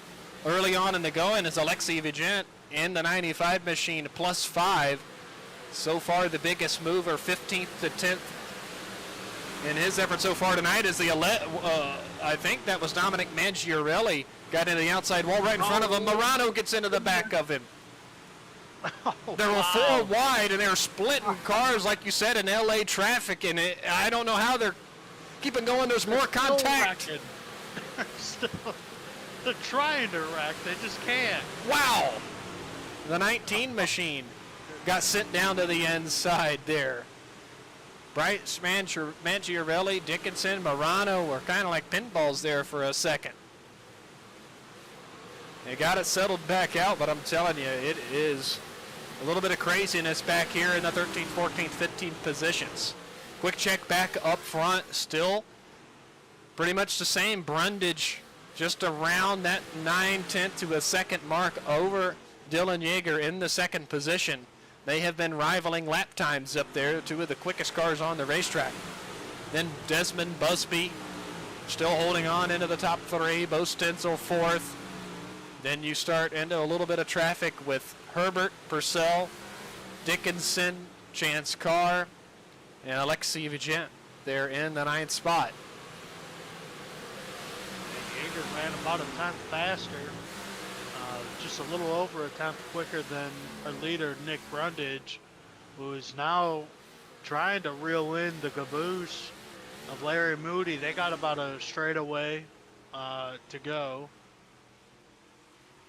early on in the going is Alexi Vigent in the 95 machine, +5. So far, the biggest mover, 15th to 10th in his effort so far tonight is the, I think that was Dominic Mangiarelli, got into the outside wall right in front of him. Morano gets into the back of him. There were 4 wide, and they're splitting cars, like you said, in LA traffic, and I don't know how they're keeping going. There's more contact. They're trying to wreck, they just can't. Wow! The 19 machine got sent down to the inside there. Bryce Mangiarelli, Dickinson, Morano were kind of like pinballs there for a second. They got it settled back out, but I'm telling you, it is a little bit of craziness back here in the 13th, 14th, 15th positions. Quick check back up front, still pretty much the same. Brundage just around that 9/10 to a second mark over Dylan Yeager in the second position. They have been rivaling lap times up there, 2 of the quickest cars on the racetrack. Then Desmond Busby still holding on into the top 3, Bo Stenzel 4th. Then you start into a little bit of traffic with Herbert, Purcell, Dickinson, Chance Carr, and Alexei Vigent there in the 9th spot. Yeager ran about a tenth faster, just a little over a tenth quicker than our leader, Nick Brundage, who is now trying to reel in the caboose of Larry Moody. They got about a straightaway to go.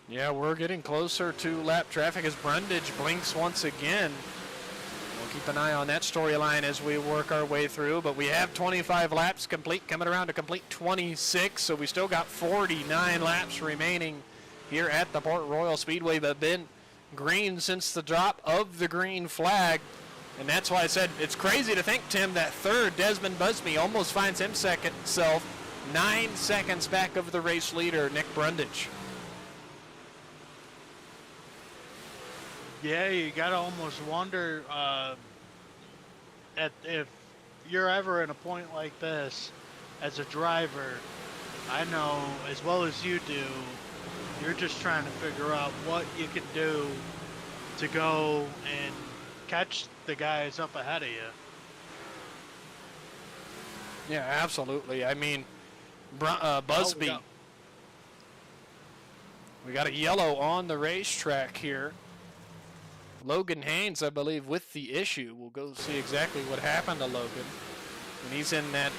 Yeah, we're getting closer to lap traffic as Brundage blinks once again. We'll keep an eye on that storyline as we work our way through, but we have 25 laps complete, coming around to complete 26, so we still got 49 laps remaining here at the Port Royal Speedway, but been green since the drop of the green flag, and that's why I said it's crazy to think, Tim, that third, Desmond Busby, almost finds himself 9 seconds back of the race leader, Nick Brundage. Yeah, you gotta almost wonder if you're ever in a point like this as a driver. I know as well as you do, you're just trying to figure out what you can do to go and catch the guys up ahead of you. Yeah, absolutely. I mean, Busby. We got a yellow on the racetrack here. Logan Haynes, I believe, with the issue. We'll go see exactly what happened to Logan. And he's in that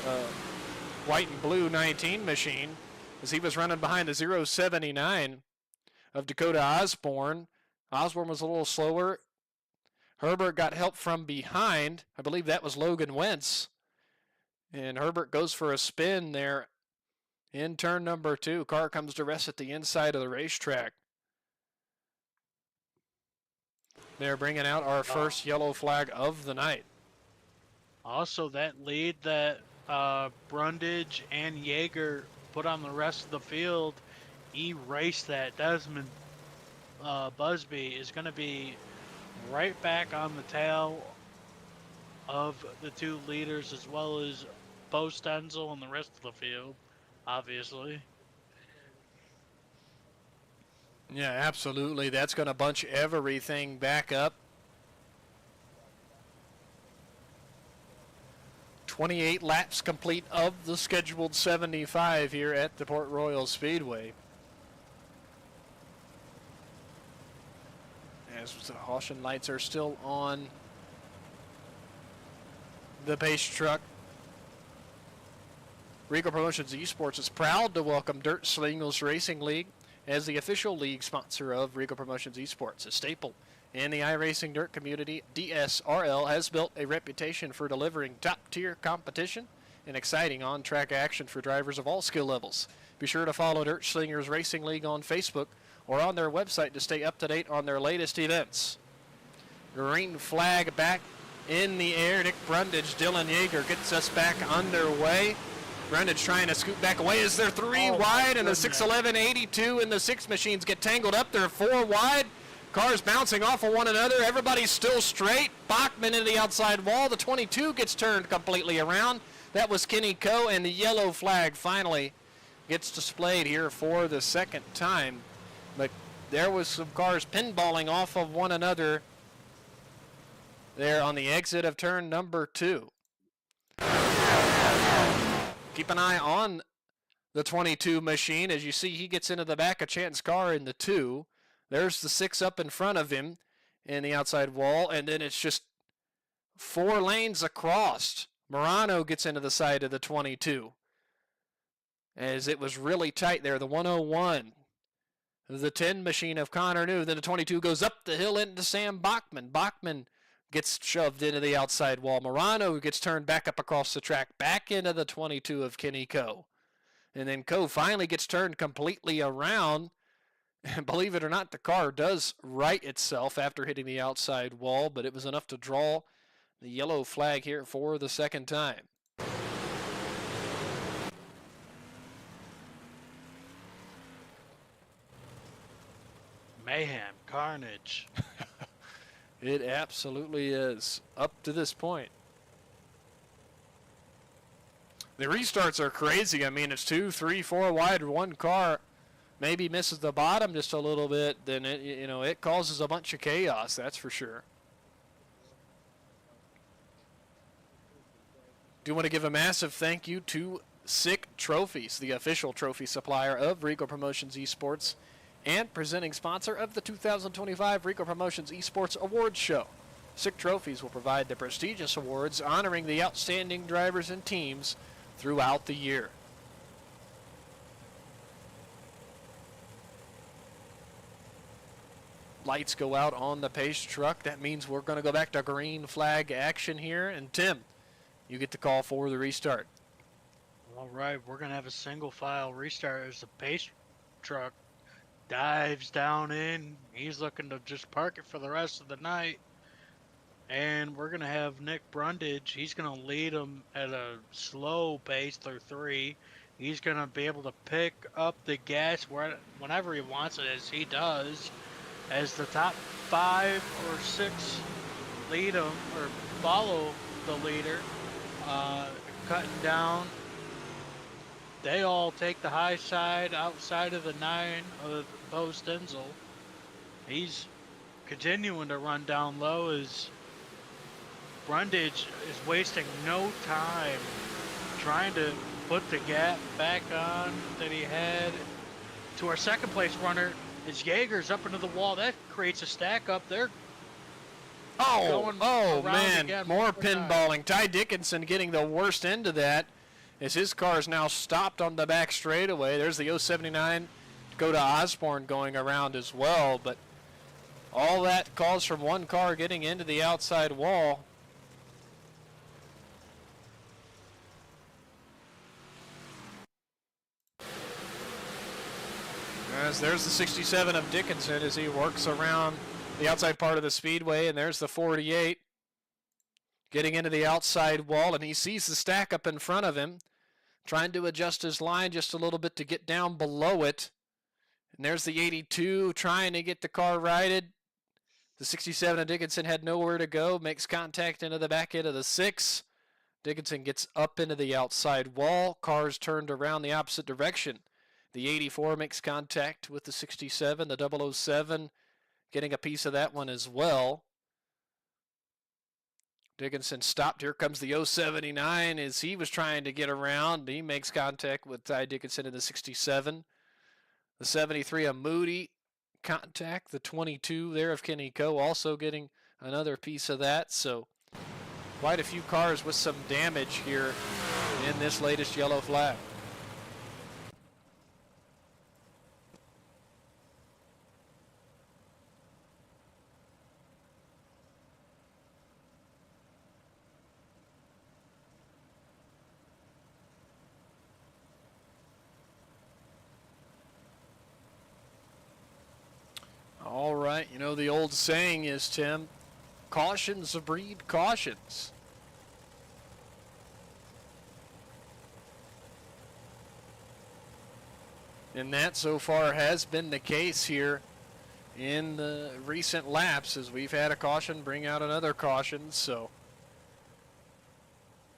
white and blue 19 machine as he was running behind the 079 of Dakota Osborne. Osborne was a little slower. Herbert got help from behind. I believe that was Logan Wentz. And Herbert goes for a spin there in turn number 2. Car comes to rest at the inside of the racetrack. They're bringing out our first yellow flag of the night. Also, that lead that Brundage and Yeager put on the rest of the field, erased that. Desmond Busby is going to be right back on the tail of the 2 leaders, as well as Bo Stenzel and the rest of the field, obviously. Yeah, absolutely. That's going to bunch everything back up. 28 laps complete of the scheduled 75 here at the Port Royal Speedway. As the caution lights are still on the pace truck. Reigel Promotions Esports is proud to welcome Dirt Slingers Racing League as the official league sponsor of Reigel Promotions Esports. A staple in the iRacing dirt community, DSRL has built a reputation for delivering top-tier competition and exciting on-track action for drivers of all skill levels. Be sure to follow Dirt Slingers Racing League on Facebook or on their website to stay up to date on their latest events. Green flag back in the air. Nick Brundage, Dylan Yeager gets us back underway. Brundage trying to scoot back away. Is there 3 wide, and the 611-82 and the 6 machines get tangled up. They're 4 wide. Cars bouncing off of one another. Everybody's still straight. Bachman into the outside wall. The 22 gets turned completely around. That was Kenny Coe, and the yellow flag finally gets displayed here for the second time. But there was some cars pinballing off of one another there on the exit of turn number 2. Keep an eye on the 22 machine. As you see, he gets into the back of Chanton's car in the 2. There's the 6 up in front of him in the outside wall, and then it's just 4 lanes across. Morano gets into the side of the 22. As it was really tight there, the 101. The 10 machine of Connor New. Then the 22 goes up the hill into Sam Bachman. Bachman gets shoved into the outside wall. Morano gets turned back up across the track, back into the 22 of Kenny Coe. And then Coe finally gets turned completely around. And believe it or not, the car does right itself after hitting the outside wall, but it was enough to draw the yellow flag here for the second time. Mayhem, carnage. It absolutely is up to this point. The restarts are crazy. I mean, it's 2, 3, 4 wide. One car maybe misses the bottom just a little bit, then it causes a bunch of chaos. That's for sure. Do want to give a massive thank you to Sick Trophies, the official trophy supplier of Reigel Promotions Esports and presenting sponsor of the 2025 Reigel Promotions Esports Awards Show. Sick Trophies will provide the prestigious awards honoring the outstanding drivers and teams throughout the year. Lights go out on the pace truck. That means we're going to go back to green flag action here. And Tim, you get the call for the restart. All right, we're going to have a single file restart as the pace truck dives down in. He's looking to just park it for the rest of the night. And we're going to have Nick Brundage. He's going to lead him at a slow pace through 3. He's going to be able to pick up the gas whenever he wants it, as he does. As the top 5 or 6 lead him or follow the leader, cutting down. They all take the high side outside of the 9 of Bo Stenzel. He's continuing to run down low as Brundage is wasting no time trying to put the gap back on that he had. To our second place runner is Jaeger's up into the wall. That creates a stack up there. Oh man, more pinballing. Ty Dickinson getting the worst end of that as his car is now stopped on the back straightaway. There's the 079 Dakota Osborne going around as well, but all that calls from one car getting into the outside wall. As there's the 67 of Dickinson as he works around the outside part of the speedway, and there's the 48 getting into the outside wall, and he sees the stack up in front of him, trying to adjust his line just a little bit to get down below it. And there's the 82 trying to get the car righted. The 67 of Dickinson had nowhere to go, makes contact into the back end of the 6. Dickinson gets up into the outside wall. Car's turned around the opposite direction. The 84 makes contact with the 67, the 007 getting a piece of that one as well. Dickinson stopped. Here comes the 079 as he was trying to get around. He makes contact with Ty Dickinson in the 67. The 73 of Moody contact. The 22 there of Kenny Coe also getting another piece of that. So quite a few cars with some damage here in this latest yellow flag. All right, you know the old saying is, Tim, cautions breed cautions. And that so far has been the case here in the recent laps, as we've had a caution bring out another caution. So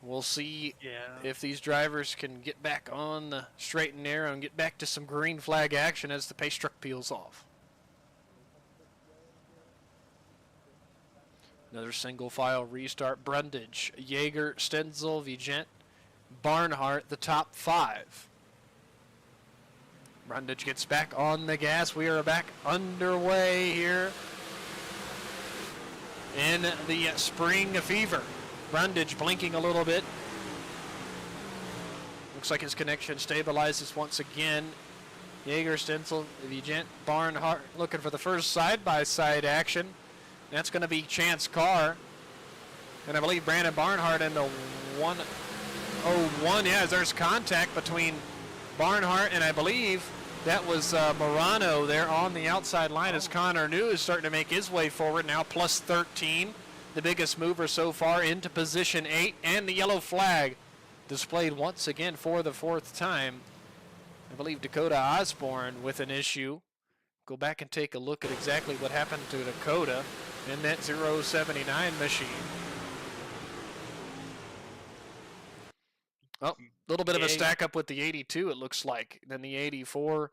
we'll see if these drivers can get back on the straight and narrow and get back to some green flag action as the pace truck peels off. Another single file restart. Brundage, Yeager, Stenzel, Vigent, Barnhart, the top 5. Brundage gets back on the gas. We are back underway here in the spring fever. Brundage blinking a little bit. Looks like his connection stabilizes once again. Yeager, Stenzel, Vigent, Barnhart looking for the first side-by-side action. That's going to be Chance Carr. And I believe Brandon Barnhart in the 101. Yeah, there's contact between Barnhart and I believe that was Morano there on the outside line as Connor New is starting to make his way forward now, plus 13. The biggest mover so far into position 8. And the yellow flag displayed once again for the 4th time. I believe Dakota Osborne with an issue. Go back and take a look at exactly what happened to Dakota in that 079 machine. Oh, a little bit of a stack up with the 82, it looks like. Then the 84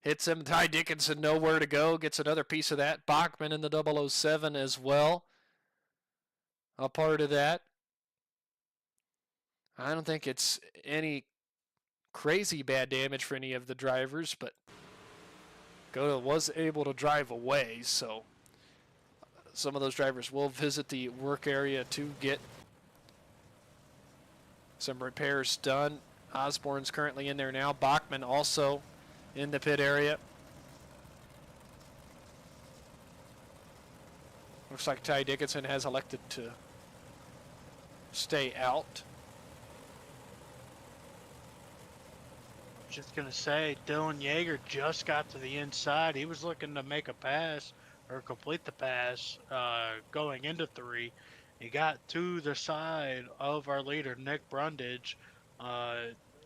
hits him. Ty Dickinson nowhere to go. Gets another piece of that. Bachman in the 007 as well. A part of that. I don't think it's any crazy bad damage for any of the drivers, but Dakota was able to drive away, so some of those drivers will visit the work area to get some repairs done. Osborne's currently in there now. Bachman also in the pit area. Looks like Ty Dickinson has elected to stay out. Just going to say, Dylan Yeager just got to the inside. He was looking to make a pass or complete the pass going into 3. He got to the side of our leader, Nick Brundage,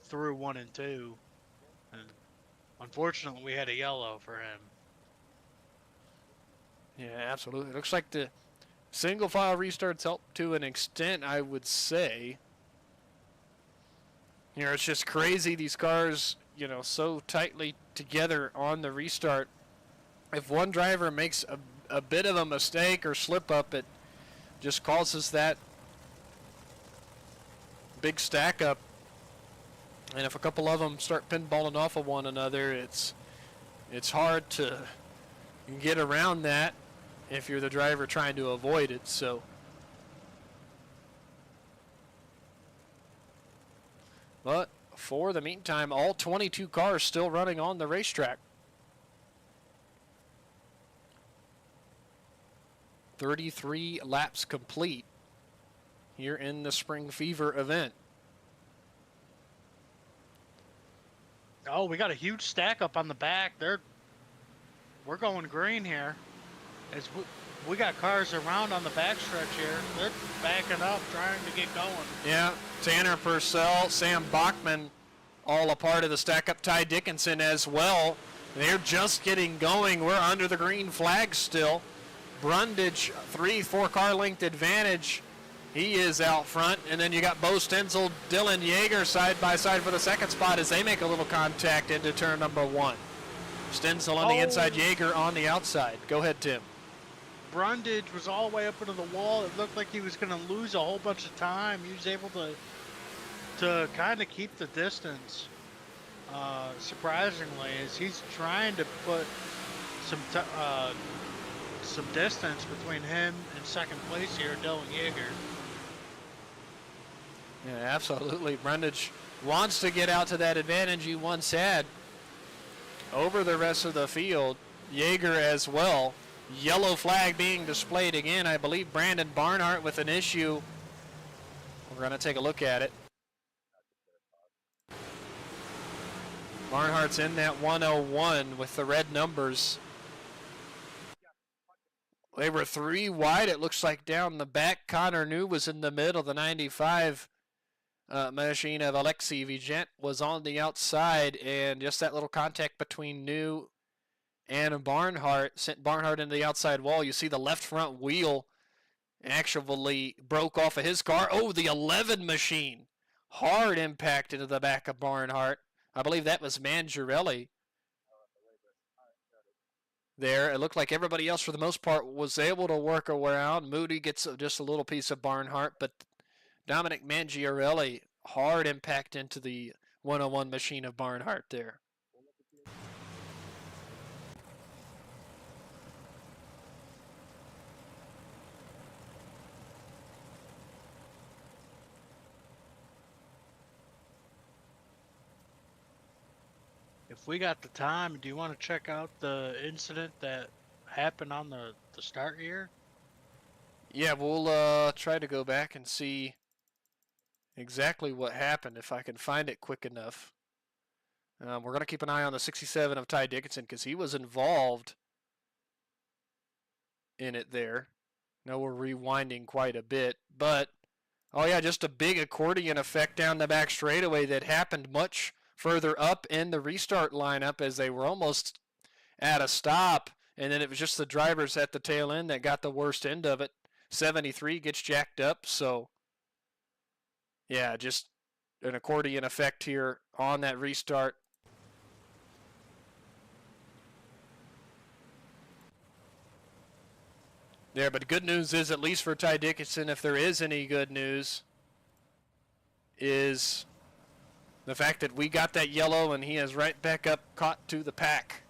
through 1 and 2. And unfortunately, we had a yellow for him. Yeah, absolutely. It looks like the single file restarts help to an extent, I would say. You know, it's just crazy. These cars, you know, so tightly together on the restart. If one driver makes a bit of a mistake or slip up, it just causes that big stack up. And if a couple of them start pinballing off of one another, it's hard to get around that if you're the driver trying to avoid it. So, but for the meantime, all 22 cars still running on the racetrack. 33 laps complete here in the Spring Fever event. Oh, we got a huge stack up on the back. We're going green here. As we got cars around on the backstretch here. They're backing up, trying to get going. Yeah, Tanner Purcell, Sam Bachman, all a part of the stack up. Ty Dickinson as well. They're just getting going. We're under the green flag still. Brundage, 3-4 car length advantage. He is out front. And then you got Bo Stenzel, Dylan Yeager side by side for the second spot as they make a little contact into turn number 1. Stenzel on the inside, Yeager on the outside. Go ahead, Tim. Brundage was all the way up into the wall. It looked like he was going to lose a whole bunch of time. He was able to kind of keep the distance, surprisingly, as he's trying to put some distance between him and second place here, Dylan Yeager. Yeah, absolutely. Brundage wants to get out to that advantage he once had over the rest of the field. Yeager as well. Yellow flag being displayed again. I believe Brandon Barnhart with an issue. We're going to take a look at it. Barnhart's in that 101 with the red numbers. They were 3 wide, it looks like, down the back. Connor New was in the middle. The 95 machine of Alexei Vigent was on the outside, and just that little contact between New and Barnhart sent Barnhart into the outside wall. You see the left front wheel actually broke off of his car. Oh, the 11 machine. Hard impact into the back of Barnhart. I believe that was Mangiarelli. there. It looked like everybody else, for the most part, was able to work around. Moody gets just a little piece of Barnhart, but Dominic Mangiarelli, hard impact into the 101 machine of Barnhart there. If we got the time, do you want to check out the incident that happened on the start here? Yeah, we'll try to go back and see exactly what happened if I can find it quick enough. We're going to keep an eye on the 67 of Ty Dickinson because he was involved in it there. Now we're rewinding quite a bit, but oh yeah, just a big accordion effect down the back straightaway that happened much further up in the restart lineup as they were almost at a stop, and then it was just the drivers at the tail end that got the worst end of it. 73 gets jacked up, so yeah, just an accordion effect here on that restart. There, but good news is, at least for Ty Dickinson, if there is any good news, is the fact that we got that yellow and he is right back up caught to the pack.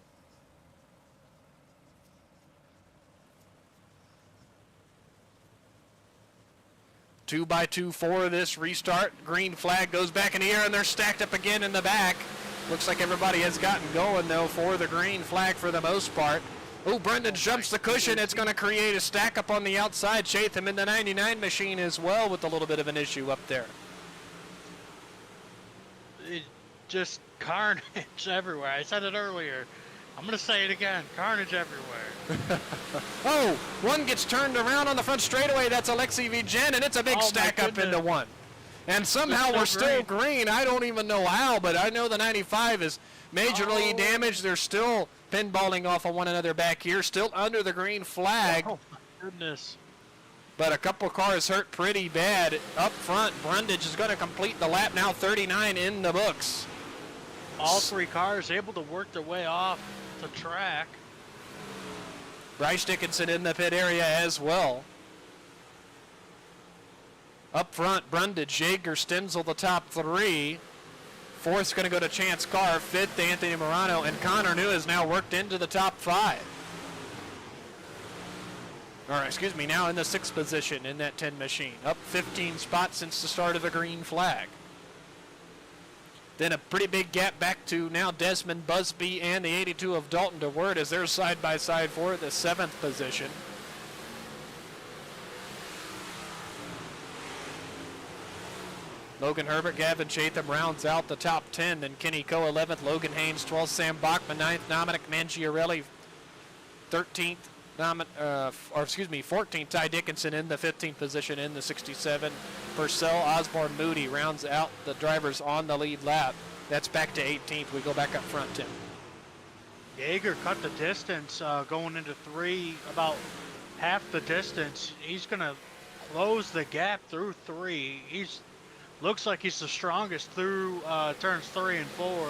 Two by two for this restart. Green flag goes back in the air and they're stacked up again in the back. Looks like everybody has gotten going though for the green flag for the most part. Oh, Brendan jumps the cushion. It's going to create a stack up on the outside. Chatham in the 99 machine as well with a little bit of an issue up there. It just carnage everywhere. I said it earlier. I'm going to say it again. Carnage everywhere. Oh, one gets turned around on the front straightaway. That's Alexei Vigen, and it's a big stack up into one. And somehow we're still green. I don't even know how, but I know the 95 is majorly damaged. They're still pinballing off of one another back here, still under the green flag. Oh, my goodness. But a couple cars hurt pretty bad. Up front, Brundage is going to complete the lap now, 39 in the books. All three cars able to work their way off the track. Bryce Dickinson in the pit area as well. Up front, Brundage, Jaeger, Stenzel, the top three. Fourth's going to go to Chance Carr. Fifth, Anthony Morano. And Connor New has now worked into the top five. Or, excuse me, now in the sixth position in that 10 machine. Up 15 spots since the start of the green flag. Then a pretty big gap back to now Desmond Busby and the 82 of Dalton DeWert as they're side by side for the seventh position. Logan Herbert, Gavin Chatham rounds out the top 10. Then Kenny Coe 11th, Logan Haynes 12th, Sam Bachman 9th, Dominic Mangiarelli 13th, 14th, Ty Dickinson in the 15th position in the 67. Purcell, Osborne, Moody rounds out the drivers on the lead lap. That's back to 18th. We go back up front, Tim. Jaeger cut the distance going into three, about half the distance. He's going to close the gap through three. Looks like he's the strongest through turns 3 and 4,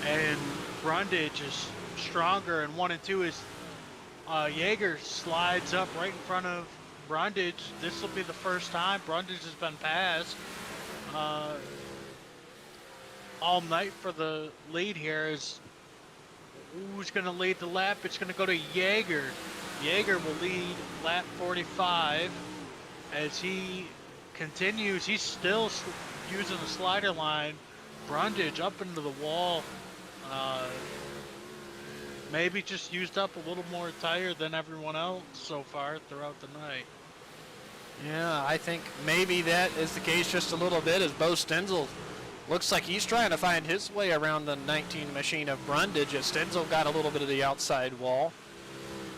and Brundage is stronger in 1 and 2. Is Jaeger slides up right in front of Brundage. This will be the first time Brundage has been passed all night for the lead here. Is who's going to lead the lap? It's going to go to Jaeger. Jaeger will lead lap 45 as he continues. He's still using the slider line. Brundage up into the wall. Maybe just used up a little more tire than everyone else so far throughout the night. Yeah, I think maybe that is the case just a little bit as Bo Stenzel looks like he's trying to find his way around the 19 machine of Brundage as Stenzel got a little bit of the outside wall.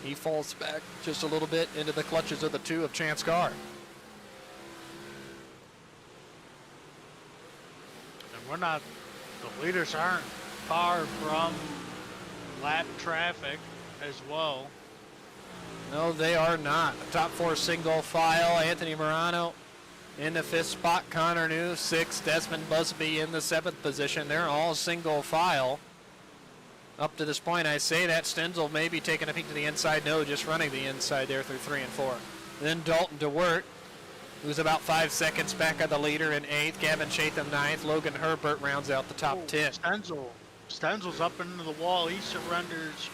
He falls back just a little bit into the clutches of the 2 of Chance Carr. And the leaders aren't far from lap traffic as well. No, they are not. Top 4 single file. Anthony Morano in the 5th spot. Connor New 6th. Desmond Busby in the 7th position. They're all single file. Up to this point, I say that Stenzel may be taking a peek to the inside. No, just running the inside there through 3 and 4. Then Dalton DeWert, who's about 5 seconds back of the leader in 8th. Gavin Chatham 9th. Logan Herbert rounds out the top 10. Stenzel's up into the wall. He surrenders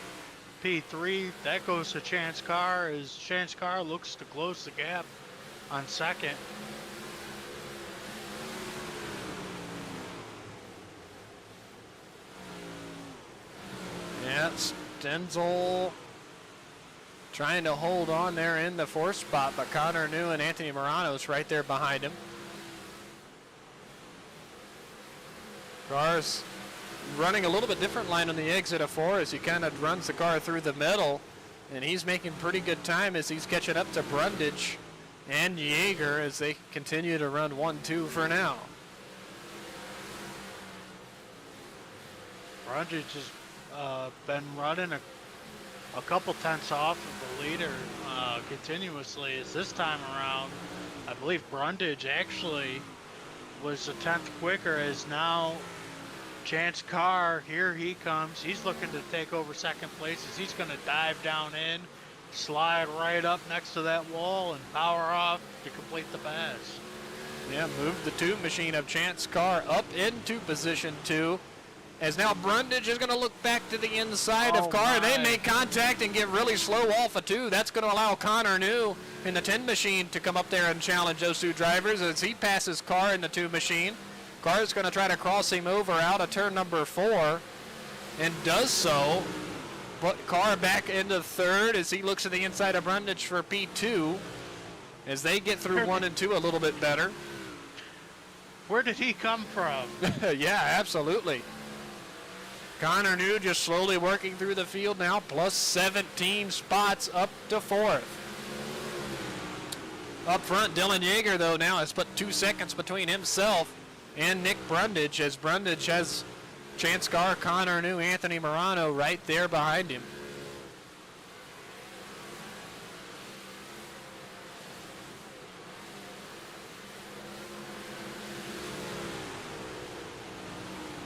P3. That goes to Chance Carr as Chance Carr looks to close the gap on 2nd. Yeah, Stenzel trying to hold on there in the 4th spot, but Connor New and Anthony Morano's right there behind him. Carr's running a little bit different line on the exit of 4 as he kind of runs the car through the middle, and he's making pretty good time as he's catching up to Brundage and Yeager as they continue to run 1-2 for now. Brundage has been running a couple tenths off of the leader continuously. As this time around, I believe Brundage actually was a tenth quicker, as now Chance Carr, here he comes. He's looking to take over 2nd place as he's going to dive down in, slide right up next to that wall, and power off to complete the pass. Yeah, move the tube machine of Chance Carr up into position 2. As now Brundage is going to look back to the inside of Carr. They make contact and get really slow off of 2. That's going to allow Connor New in the 10 machine to come up there and challenge those 2 drivers as he passes Carr in the 2 machine. Carr's going to try to cross him over out of turn number 4 and does so. But Carr back into 3rd as he looks to the inside of Brundage for P2 as they get through 1 and 2 a little bit better. Where did he come from? Yeah, absolutely. Connor New just slowly working through the field now, plus 17 spots up to 4th. Up front, Dylan Yeager, though, now has put 2 seconds between himself and Nick Brundage, as Brundage has Chance Carr, Connor New, Anthony Morano right there behind him.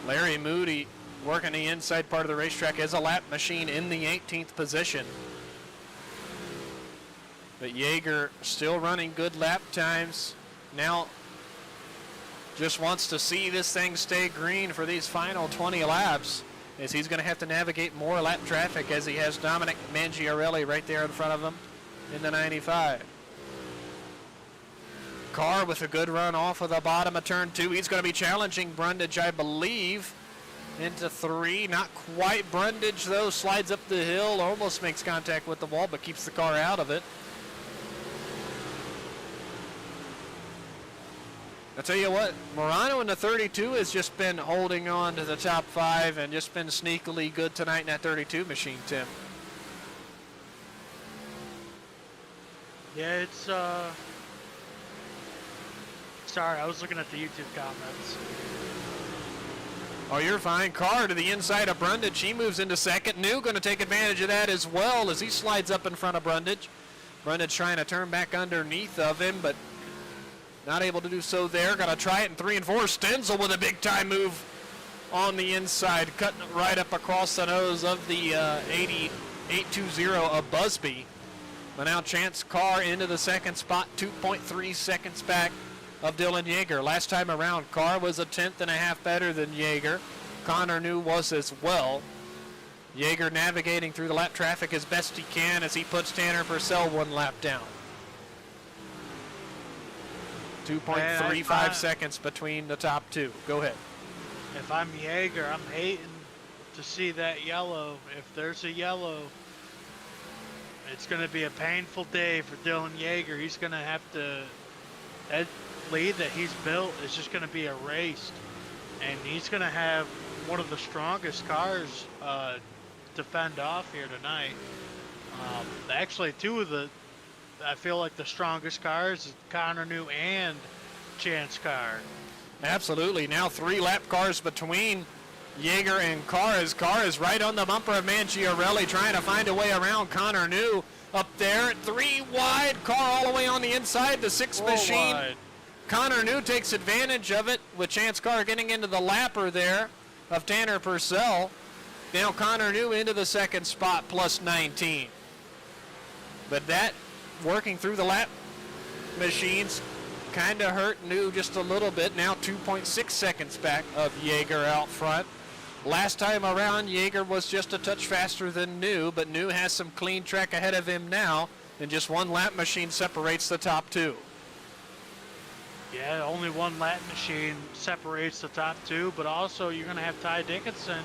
Larry Moody working the inside part of the racetrack as a lap machine in the 18th position. But Yeager still running good lap times. Now just wants to see this thing stay green for these final 20 laps, as he's going to have to navigate more lap traffic as he has Dominic Mangiarelli right there in front of him in the 95. Carr with a good run off of the bottom of turn 2. He's going to be challenging Brundage, I believe, into 3. Not quite. Brundage, though, slides up the hill, almost makes contact with the wall, but keeps the car out of it. I'll tell you what, Morano in the 32 has just been holding on to the top 5 and just been sneakily good tonight in that 32 machine, Tim. Yeah, it's sorry, I was looking at the YouTube comments. Oh, you're fine. Carr to the inside of Brundage. He moves into 2nd. New going to take advantage of that as well as he slides up in front of Brundage. Brundage trying to turn back underneath of him, but not able to do so there. Got to try it in 3 and 4. Stenzel with a big time move on the inside, cutting it right up across the nose of the 820 of Busby. But now Chance Carr into the 2nd spot, 2.3 seconds back of Dylan Yeager. Last time around, Carr was a 10th and a half better than Yeager. Connor New was as well. Yeager navigating through the lap traffic as best he can as he puts Tanner Purcell 1 lap down. 2.35 seconds between the top 2. Go ahead. If I'm Yeager, I'm hating to see that yellow. If there's a yellow, it's going to be a painful day for Dylan Yeager. He's going to have to, that lead that he's built is just going to be erased. And he's going to have one of the strongest cars to fend off here tonight. Actually, 2 of the, I feel like the strongest cars is Connor New and Chance Carr. Absolutely. Now 3 lap cars between Yeager and Carr, as Carr is right on the bumper of Mangiarelli trying to find a way around Connor New up there. 3 wide. Carr all the way on the inside. The 6th machine. Wide. Connor New takes advantage of it with Chance Carr getting into the lapper there of Tanner Purcell. now Connor New into the second spot, plus 19. But that, working through the lap machines, kind of hurt New just a little bit. Now 2.6 seconds back of Yeager out front. Last time around, Yeager was just a touch faster than New, but New has some clean track ahead of him now, and just one lap machine separates the top two. Yeah, only one lap machine separates the top two, but also you're going to have Ty Dickinson,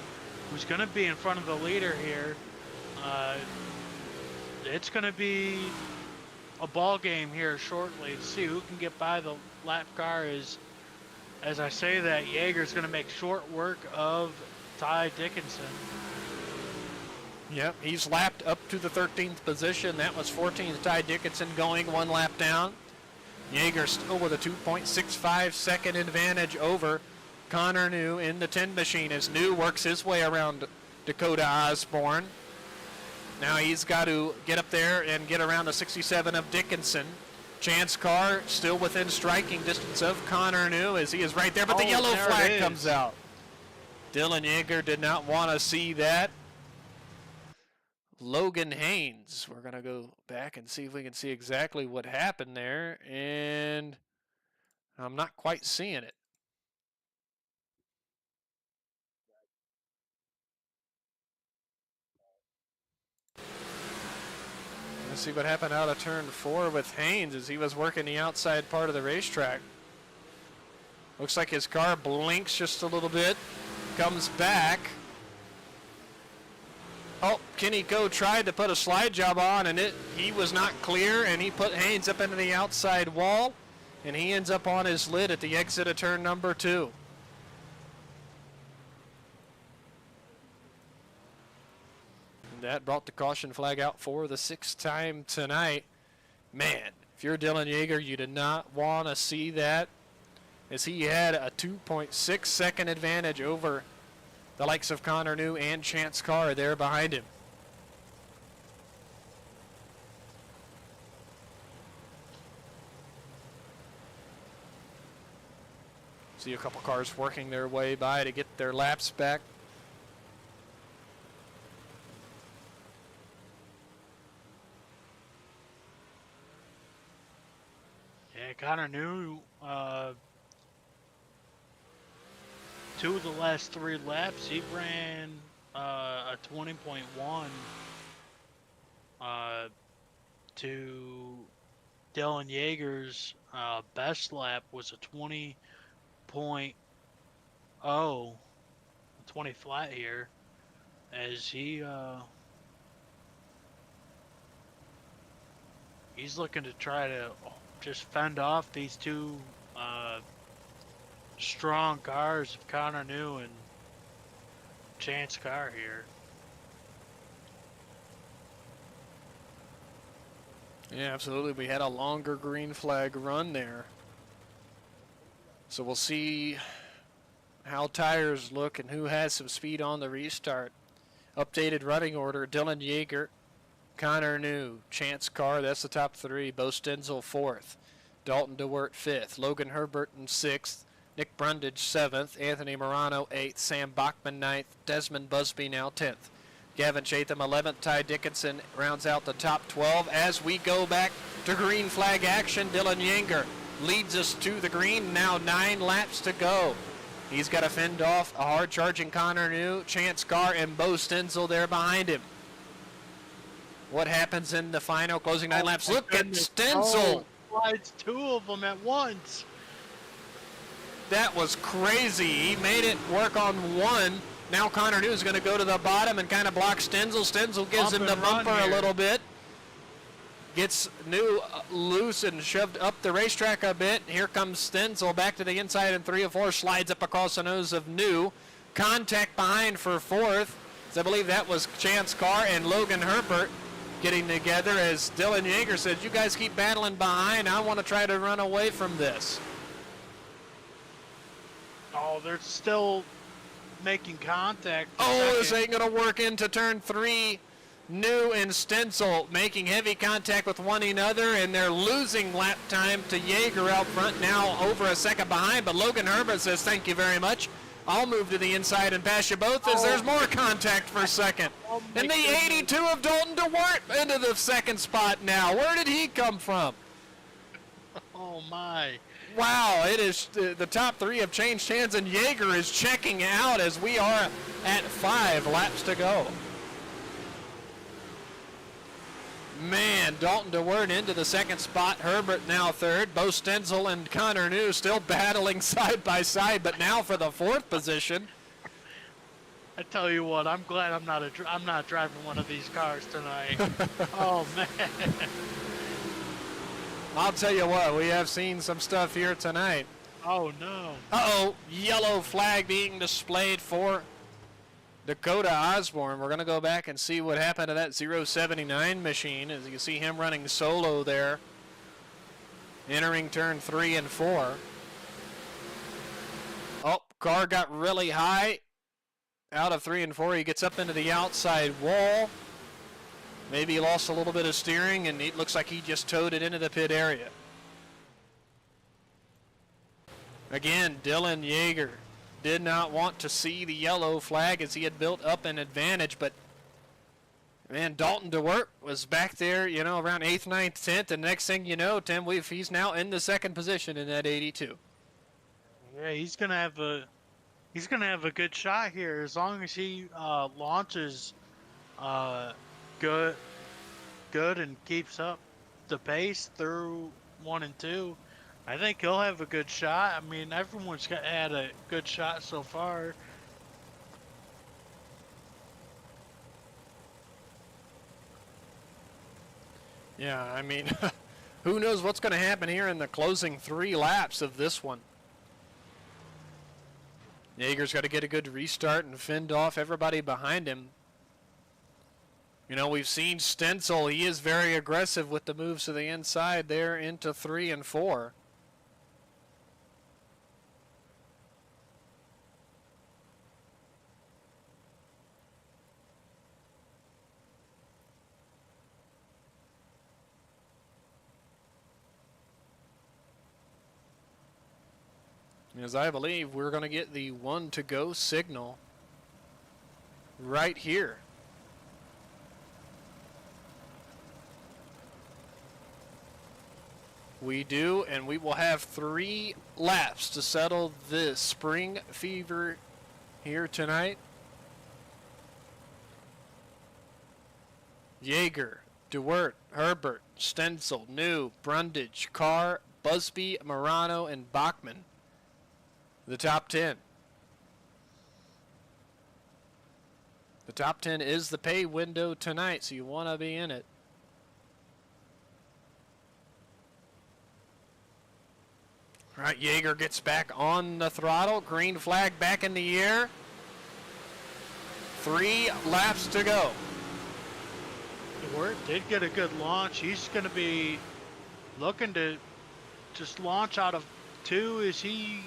who's going to be in front of the leader here. It's going to be a ball game here shortly to see who can get by the lap car. As I say that, Yeager's going to make short work of Ty Dickinson. Yep, he's lapped up to the 13th position. That was 14th Ty Dickinson going one lap down. Yeager still with a 2.65 second advantage over Connor New in the 10 machine as New works his way around Dakota Osborne. Now he's got to get up there and get around the 67 of Dickinson. Chance Carr still within striking distance of Connor New as he is right there, but the yellow flag comes out. Dylan Yeager did not want to see that. Logan Haynes, we're going to go back and see if we can see exactly what happened there, and I'm not quite seeing it. Let's see what happened out of turn 4 with Haynes as he was working the outside part of the racetrack. Looks like his car blinks just a little bit, comes back. Oh, Kenny Coe tried to put a slide job on, and he was not clear, and he put Haynes up into the outside wall, and he ends up on his lid at the exit of turn number 2. And that brought the caution flag out for the 6th time tonight. Man, if you're Dylan Yeager, you did not want to see that, as he had a 2.6 second advantage over the likes of Connor New and Chance Carr there behind him. See a couple cars working their way by to get their laps back. Yeah, Connor New, 2 of the last 3 laps, he ran a 20.1 to Dylan Yeager's best lap was a 20.0, 20 flat here, as he's looking to try to just fend off these 2 strong cars of Connor New and Chance Carr here. Yeah, absolutely. We had a longer green flag run there. So we'll see how tires look and who has some speed on the restart. Updated running order: Dylan Yeager, Connor New, Chance Carr, that's the top 3. Bo Stenzel 4th. Dalton DeWert 5th. Logan Herbert in 6th. Nick Brundage 7th, Anthony Morano 8th, Sam Bachman 9th, Desmond Busby now 10th. Gavin Chatham 11th, Ty Dickinson rounds out the top 12. As we go back to green flag action, Dylan Yeager leads us to the green, now 9 laps to go. He's got to fend off a hard-charging Connor New, Chance Carr, and Bo Stenzel there behind him. What happens in the final closing 9 laps? Look at Stenzel! Slides 2 of them at once. That was crazy. He made it work on 1. Now Connor New is going to go to the bottom and kind of block Stenzel. Stenzel gives him the bumper a little bit. Gets New loose and shoved up the racetrack a bit. Here comes Stenzel back to the inside in 3 or 4. Slides up across the nose of New. Contact behind for 4th. So I believe that was Chance Carr and Logan Herbert getting together as Dylan Yeager says, you guys keep battling behind. I want to try to run away from this. Oh, they're still making contact. Oh, this ain't going to work into turn 3. New and Stenzel making heavy contact with one another, and they're losing lap time to Yeager out front, now over a second behind. But Logan Herbert says, thank you very much. I'll move to the inside and pass you both as there's more contact for second. And the 82 of Dalton DeWart into the second spot now. Where did he come from? Oh, my. Wow, it is the top three have changed hands, and Yeager is checking out as we are at 5 laps to go. Man, Dalton DeWart into the second spot. Herbert now third. Bo Stenzel and Connor New still battling side by side, but now for the 4th position. I tell you what, I'm glad I'm not driving one of these cars tonight. Oh, man. I'll tell you what, we have seen some stuff here tonight. Oh, no. Uh-oh, yellow flag being displayed for Dakota Osborne. We're going to go back and see what happened to that 079 machine. As you can see him running solo there, entering turn 3 and 4. Oh, car got really high. Out of 3 and 4, he gets up into the outside wall. Maybe he lost a little bit of steering, and it looks like he just towed it into the pit area. Again, Dylan Yeager did not want to see the yellow flag as he had built up an advantage, but man, Dalton DeWart was back there, you know, around 8th, 9th, 10th, and next thing you know, Tim, he's now in the 2nd position in that 82. Yeah, he's gonna have a good shot here as long as he launches good and keeps up the pace through 1 and 2. I think he'll have a good shot. I mean, everyone's had a good shot so far. Yeah, I mean, who knows what's going to happen here in the closing 3 laps of this one. Yeager's got to get a good restart and fend off everybody behind him. You know, we've seen Stenzel. He is very aggressive with the moves to the inside there into 3 and 4. As I believe we're going to get the 1 to go signal right here. We do, and we will have 3 laps to settle this spring fever here tonight. Yeager, DeWart, Herbert, Stenzel, New, Brundage, Carr, Busby, Morano, and Bachman. The top 10. The top 10 is the pay window tonight, so you want to be in it. All right, Yeager gets back on the throttle. Green flag back in the air. 3 laps to go. DeWart did get a good launch. He's going to be looking to just launch out of 2. Is he...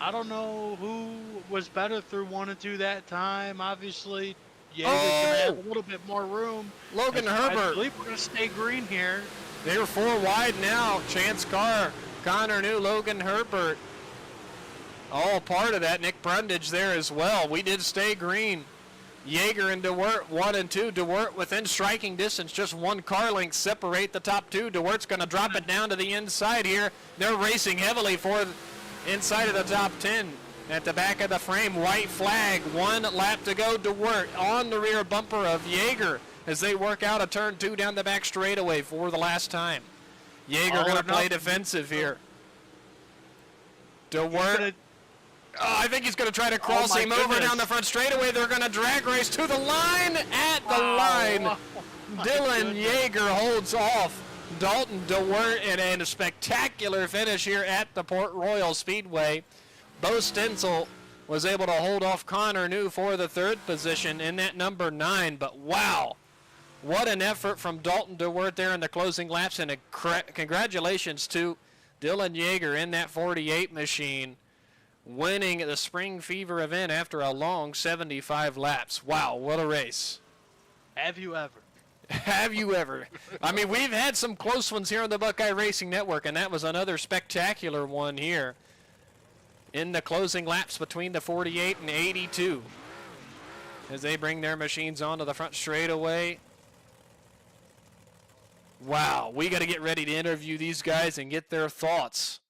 I don't know who was better through 1 and 2 that time. Obviously, Yeager's going to have a little bit more room. Logan Herbert. I believe we're going to stay green here. They're 4 wide now. Chance Carr, Connor New, Logan Herbert. All part of that. Nick Brundage there as well. We did stay green. Yeager and DeWart 1 and 2. DeWart within striking distance. Just 1 car length separate the top 2. DeWart's going to drop it down to the inside here. They're racing heavily for inside of the top 10. At the back of the frame, white flag. 1 lap to go. DeWart on the rear bumper of Yeager as they work out a turn 2 down the back straightaway for the last time. Yeager going to play defensive here. DeWart, I think he's going to try to cross him over down the front straightaway. They're going to drag race to the line. At the line, Dylan Yeager holds off Dalton DeWart in a spectacular finish here at the Port Royal Speedway. Bo Stenzel was able to hold off Connor New for the 3rd position in that number 9, but wow, what an effort from Dalton DeWart there in the closing laps, and congratulations to Dylan Yeager in that 48 machine, winning the Spring Fever event after a long 75 laps. Wow, what a race. Have you ever? Have you ever? I mean, we've had some close ones here on the Buckeye Racing Network, and that was another spectacular one here in the closing laps between the 48 and 82 as they bring their machines onto the front straightaway. Wow, we got to get ready to interview these guys and get their thoughts.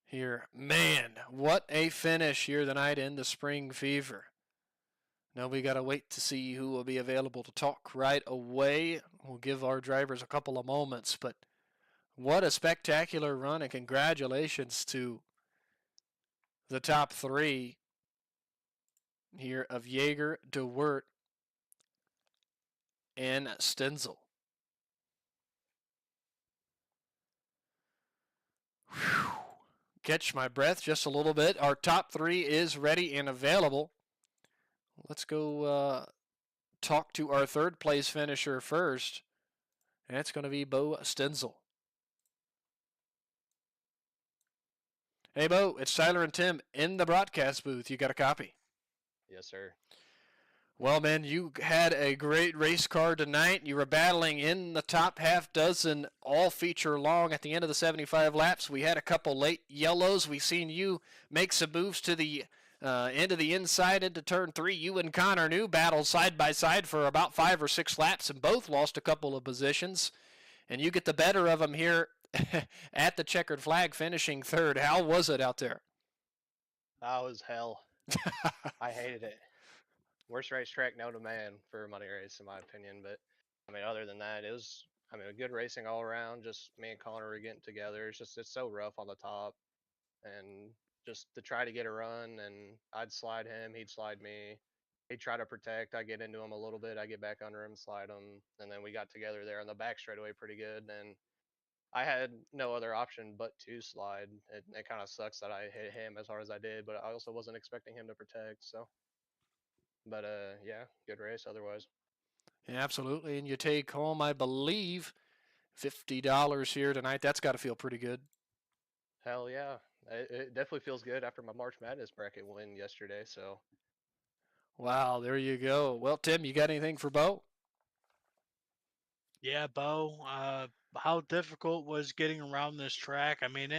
Here, man, what a finish here tonight in the Spring Fever. Now we got to wait to see who will be available to talk right away. We'll give our drivers a couple of moments, but what a spectacular run, and congratulations to the top three here of Jaeger, DeWert, and Stenzel. Whew. Catch my breath just a little bit. Our top three is ready and available. Let's go talk to our third place finisher first. And that's going to be Bo Stenzel. Hey, Bo, it's Tyler and Tim in the broadcast booth. You got a copy? Yes, sir. Well, man, you had a great race car tonight. You were battling in the top half dozen all feature long at the end of the 75 laps. We had a couple late yellows. We seen you make some moves to the end of the inside into turn 3. You and Connor New battled side by side for about 5 or 6 laps and both lost a couple of positions. And you get the better of them here at the checkered flag, finishing third. How was it out there? That was hell. I hated it. Worst racetrack known to man for a money race, in my opinion. But I mean, other than that, it was, I mean, a good racing all around. Just me and Connor were getting together. It's so rough on the top, and just to try to get a run, and I'd slide him, he'd slide me. He'd try to protect. I get into him a little bit. I get back under him, slide him, and then we got together there on the back straightaway pretty good. And I had no other option but to slide. It kind of sucks that I hit him as hard as I did, but I also wasn't expecting him to protect. So, but yeah, good race otherwise. Yeah, absolutely. And you take home, I believe, $50 here tonight. That's got to feel pretty good. Hell yeah, it definitely feels good after my March Madness bracket win yesterday. So, Wow, there you go. Well, Tim, you got anything for Bo? Yeah, Bo. How difficult was getting around this track? I mean,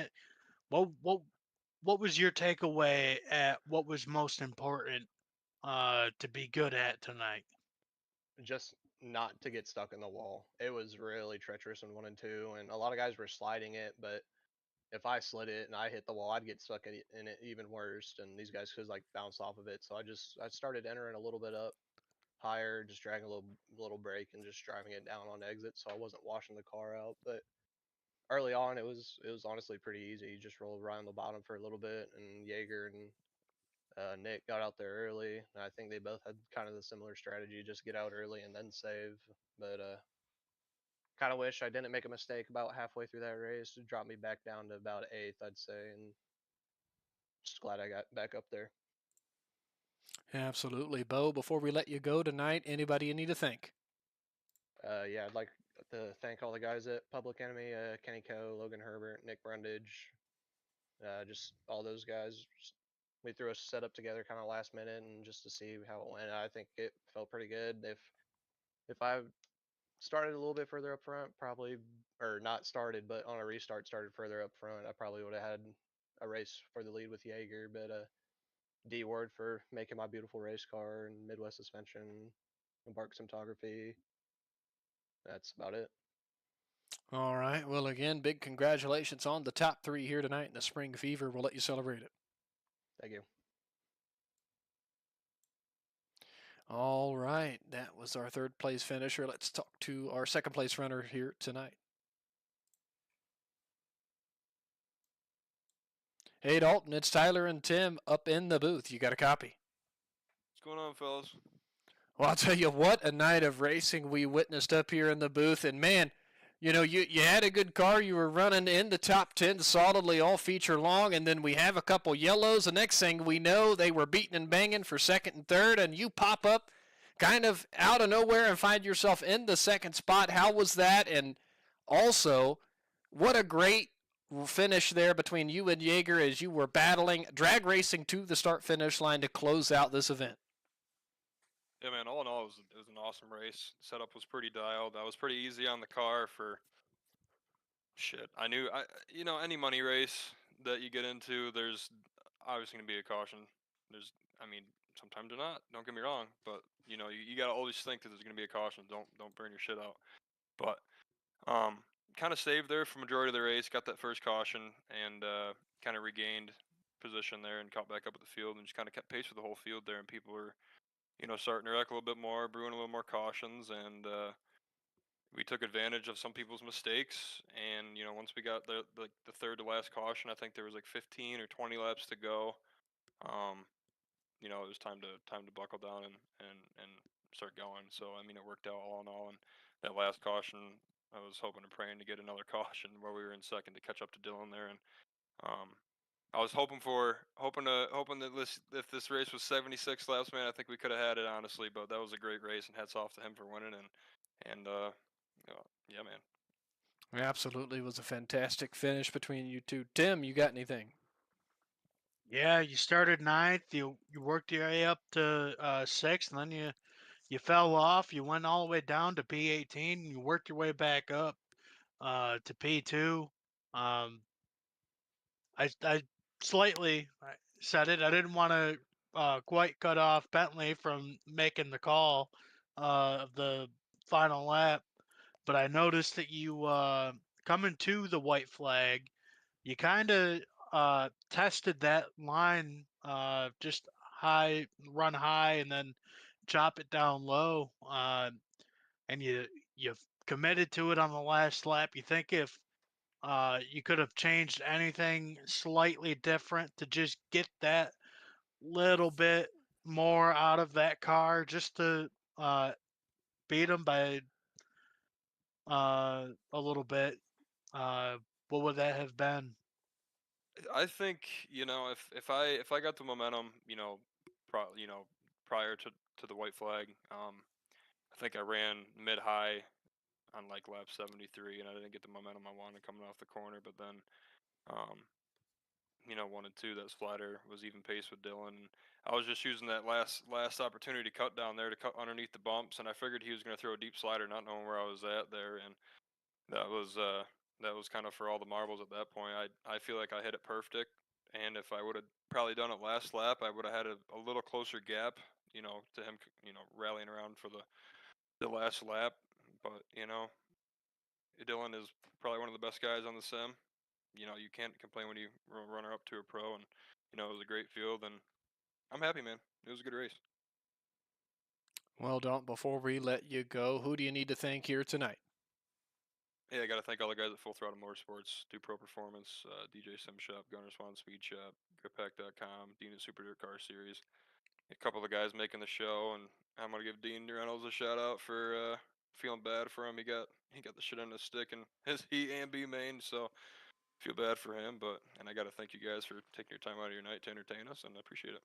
what was your takeaway at what was most important to be good at tonight? just not to get stuck in the wall. It was really treacherous in 1 and 2, and a lot of guys were sliding it, but if I slid it and I hit the wall, I'd get stuck in it even worse. And these guys could like bounce off of it. So I started entering a little bit up higher, just dragging a little brake and just driving it down on exit, so I wasn't washing the car out. But early on, it was honestly pretty easy. You just roll around the bottom for a little bit, and Jaeger and Nick got out there early. And I think they both had kind of the similar strategy, just get out early and then save. But kind of wish I didn't make a mistake about halfway through that race. It dropped me back down to about 8th, I'd say, and just glad I got back up there. Absolutely. Bo, before we let you go tonight, anybody you need to thank? Yeah, I'd like to thank all the guys at Public Enemy, Kenny Coe, Logan Herbert, Nick Brundage, just all those guys. We threw a setup together kind of last minute and just to see how it went. I think it felt pretty good. If I started a little bit further up front, probably, or not started, but on a restart started further up front, I probably would have had a race for the lead with Jaeger. But D Ward for making my beautiful race car and Midwest suspension, and Bark Cinematography. That's about it. All right. Well, again, big congratulations on the top 3 here tonight in the Spring Fever. We'll let you celebrate it. Thank you. All right. That was our third place finisher. Let's talk to our second place runner here tonight. Hey, Dalton, it's Tyler and Tim up in the booth. You got a copy? What's going on, fellas? Well, I'll tell you what a night of racing we witnessed up here in the booth. And, man, you know, you had a good car. You were running in the top 10 solidly all feature long. And then we have a couple yellows. The next thing we know, they were beating and banging for second and third. And you pop up kind of out of nowhere and find yourself in the second spot. How was that? And also, what a great finish there between you and Jaeger as you were battling, drag racing to the start-finish line to close out this event. Yeah, man, all in all, it was an awesome race. Setup was pretty dialed. I was pretty easy on the car for Shit, I knew. Any money race that you get into, there's obviously gonna be a caution. There's, I mean, sometimes they're not. Don't get me wrong, but you gotta always think that there's gonna be a caution. Don't burn your shit out. But kind of saved there for majority of the race. Got that first caution and kind of regained position there and caught back up at the field and just kind of kept pace with the whole field there. And people were, starting to wreck a little bit more, brewing a little more cautions, and we took advantage of some people's mistakes. And once we got the third to last caution, I think there was like 15 or 20 laps to go. Um, it was time to buckle down and start going. So I mean, it worked out all in all. And that last caution, I was hoping and praying to get another caution where we were in second to catch up to Dylan there. And um, I was hoping that if this race was 76 laps, man, I think we could have had it honestly. But that was a great race, and hats off to him for winning. And yeah, man. Absolutely was a fantastic finish between you two. Tim, you got anything? Yeah, you started ninth. You worked your way up to sixth, and then you fell off. You went all the way down to P18. And you worked your way back up to P2. I slightly said it. I didn't want to quite cut off Bentley from making the call of the final lap, but I noticed that you coming to the white flag, you kind of tested that line, just run high, and then chop it down low, and you committed to it on the last lap. You think if you could have changed anything slightly different to just get that little bit more out of that car, just to beat them by a little bit, what would that have been? I think if I got the momentum, prior to the white flag, I think I ran mid high on like lap 73, and I didn't get the momentum I wanted coming off the corner. But then, um, 1 and 2, that splatter was even pace with Dylan. And I was just using that last opportunity to cut down there to cut underneath the bumps, and I figured he was going to throw a deep slider, not knowing where I was at there, and that was uh that was kind of for all the marbles at that point. I feel like I hit it perfect, and if I would have probably done it last lap, I would have had a little closer gap, to him, rallying around for the last lap. But Dylan is probably one of the best guys on the sim. You can't complain when you runner up to a pro, and it was a great field, and I'm happy, man. It was a good race. Well, Dalton, before we let you go, who do you need to thank here tonight? Yeah, I got to thank all the guys at Full Throttle Motorsports, Do Pro Performance, DJ Sim Shop, Gunner Swan Speed Shop, GripPack.com, Dean and Super Dirt Car Series. A couple of the guys making the show, and I'm gonna give Dean Reynolds a shout out for feeling bad for him. He got the shit on his stick in his Heat and B main, so feel bad for him. And I got to thank you guys for taking your time out of your night to entertain us, and I appreciate it.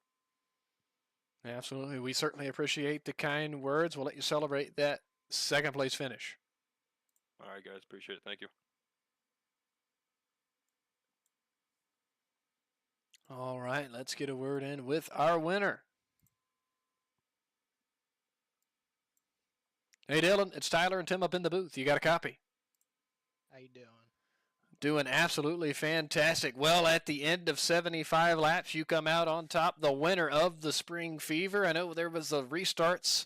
Absolutely. We certainly appreciate the kind words. We'll let you celebrate that second place finish. All right, guys, appreciate it. Thank you. All right, let's get a word in with our winner. Hey, Dylan, it's Tyler and Tim up in the booth. You got a copy? How you doing? Doing absolutely fantastic. Well, at the end of 75 laps, you come out on top, the winner of the Spring Fever. I know there was the restarts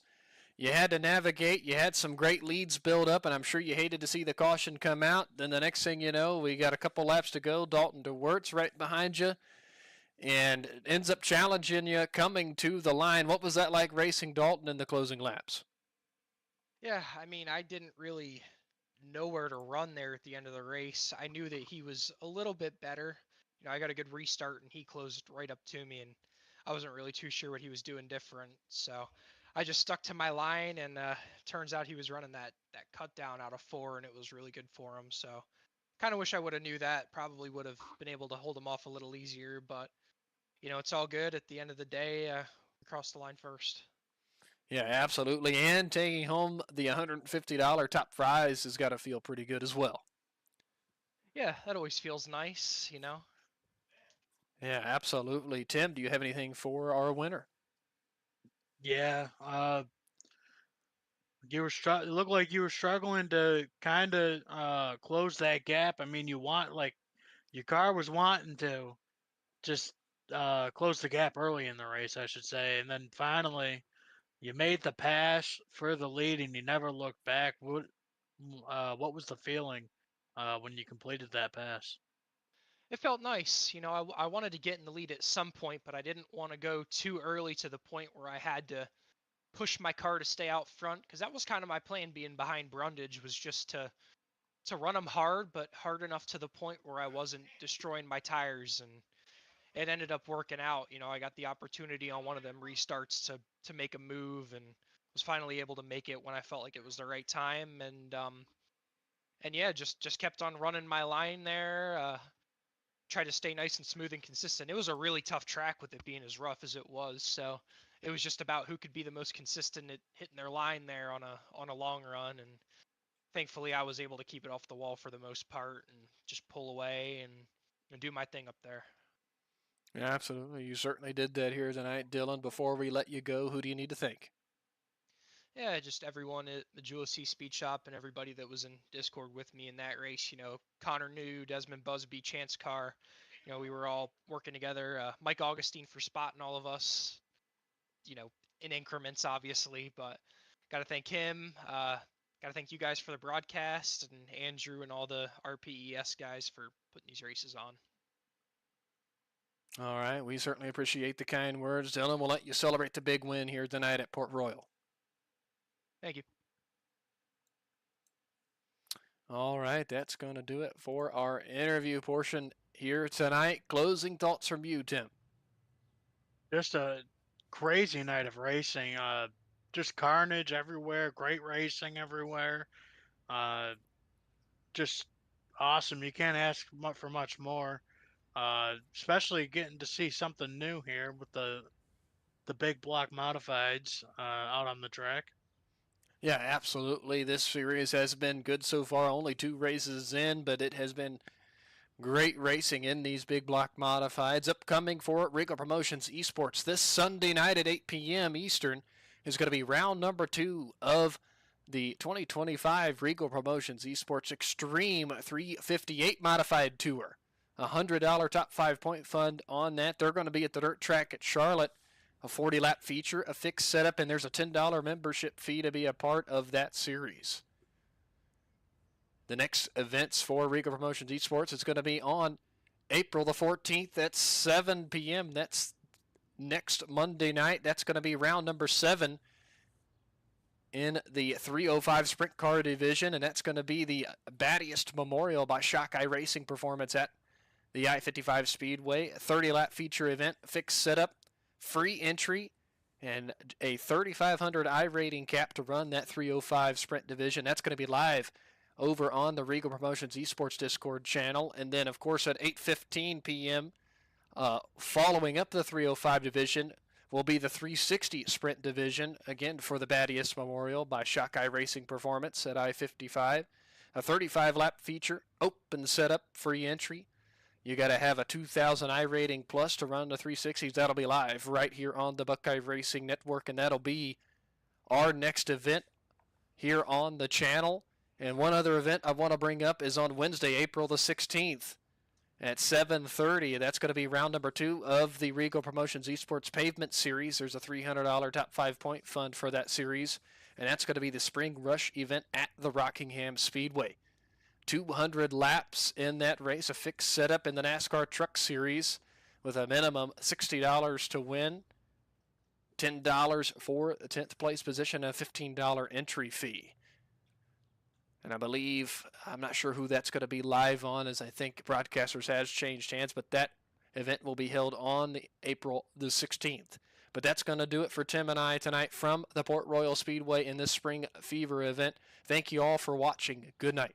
you had to navigate. You had some great leads build up, and I'm sure you hated to see the caution come out. Then the next thing you know, we got a couple laps to go. Dalton DeWert's right behind you, and ends up challenging you coming to the line. What was that like racing Dalton in the closing laps? Yeah, I mean, I didn't really know where to run there at the end of the race. I knew that he was a little bit better. I got a good restart and he closed right up to me, and I wasn't really too sure what he was doing different. So I just stuck to my line, and turns out he was running that cut down out of 4, and it was really good for him. So kind of wish I would have knew that. Probably would have been able to hold him off a little easier, but it's all good. At the end of the day, we crossed the line first. Yeah, absolutely. And taking home the $150 top prize has got to feel pretty good as well. Yeah, that always feels nice. Yeah, absolutely. Tim, do you have anything for our winner? Yeah, It looked like you were struggling to kind of close that gap. I mean, your car was wanting to just close the gap early in the race, I should say, and then finally you made the pass for the lead, and you never looked back. What was the feeling when you completed that pass? It felt nice. I wanted to get in the lead at some point, but I didn't want to go too early to the point where I had to push my car to stay out front, because that was kind of my plan being behind Brundage, was just to run them hard, but hard enough to the point where I wasn't destroying my tires, and it ended up working out. I got the opportunity on one of them restarts to make a move, and was finally able to make it when I felt like it was the right time, and yeah, just kept on running my line there. Tried to stay nice and smooth and consistent. It was a really tough track with it being as rough as it was, so it was just about who could be the most consistent at hitting their line there on a long run, and thankfully I was able to keep it off the wall for the most part and just pull away and do my thing up there. Yeah, absolutely. You certainly did that here tonight, Dylan. Before we let you go, who do you need to thank? Yeah, just everyone at the Jewel C Speed Shop and everybody that was in Discord with me in that race. Connor New, Desmond Busby, Chance Carr. We were all working together. Mike Augustine for spotting all of us. In increments, obviously, but got to thank him. Got to thank you guys for the broadcast, and Andrew and all the RPES guys for putting these races on. All right. We certainly appreciate the kind words, Dylan. We'll let you celebrate the big win here tonight at Port Royal. Thank you. All right. That's going to do it for our interview portion here tonight. Closing thoughts from you, Tim. Just a crazy night of racing. Just carnage everywhere. Great racing everywhere. Uh, just awesome. You can't ask for much more. Especially getting to see something new here with the big block modifieds out on the track. Yeah, absolutely. This series has been good so far. Only 2 races in, but it has been great racing in these big block modifieds. Upcoming for Reigel Promotions Esports this Sunday night at 8 p.m. Eastern is going to be round number 2 of the 2025 Reigel Promotions Esports Extreme 358 Modified Tour. $100 top 5 point fund on that. They're going to be at the dirt track at Charlotte. A 40-lap feature, a fixed setup, and there's a $10 membership fee to be a part of that series. The next events for Reigel Promotions Esports is going to be on April the 14th at 7 p.m. That's next Monday night. That's going to be round number 7 in the 305 Sprint Car Division, and that's going to be the Battiest Memorial by Shockeye Racing Performance at the I-55 Speedway. A 30-lap feature event, fixed setup, free entry, and a 3,500 I rating cap to run that 305 Sprint Division. That's going to be live over on the Reigel Promotions Esports Discord channel. And then, of course, at 8:15 p.m., following up the 305 division, will be the 360 Sprint Division, again for the Battiest Memorial by Shockeye Racing Performance at I-55. A 35-lap feature, open setup, free entry. You got to have a 2,000 I rating plus to run the 360s. That'll be live right here on the Buckeye Racing Network, and that'll be our next event here on the channel. And one other event I want to bring up is on Wednesday, April the 16th at 7:30. That's going to be round number 2 of the Reigel Promotions Esports Pavement Series. There's a $300 top 5 point fund for that series, and that's going to be the Spring Rush event at the Rockingham Speedway. 200 laps in that race, a fixed setup in the NASCAR Truck Series with a minimum $60 to win, $10 for the 10th place position, and a $15 entry fee. And I believe, I'm not sure who that's going to be live on, as I think Broadcasters has changed hands, but that event will be held on April the 16th. But that's going to do it for Tim and I tonight from the Port Royal Speedway in this Spring Fever event. Thank you all for watching. Good night.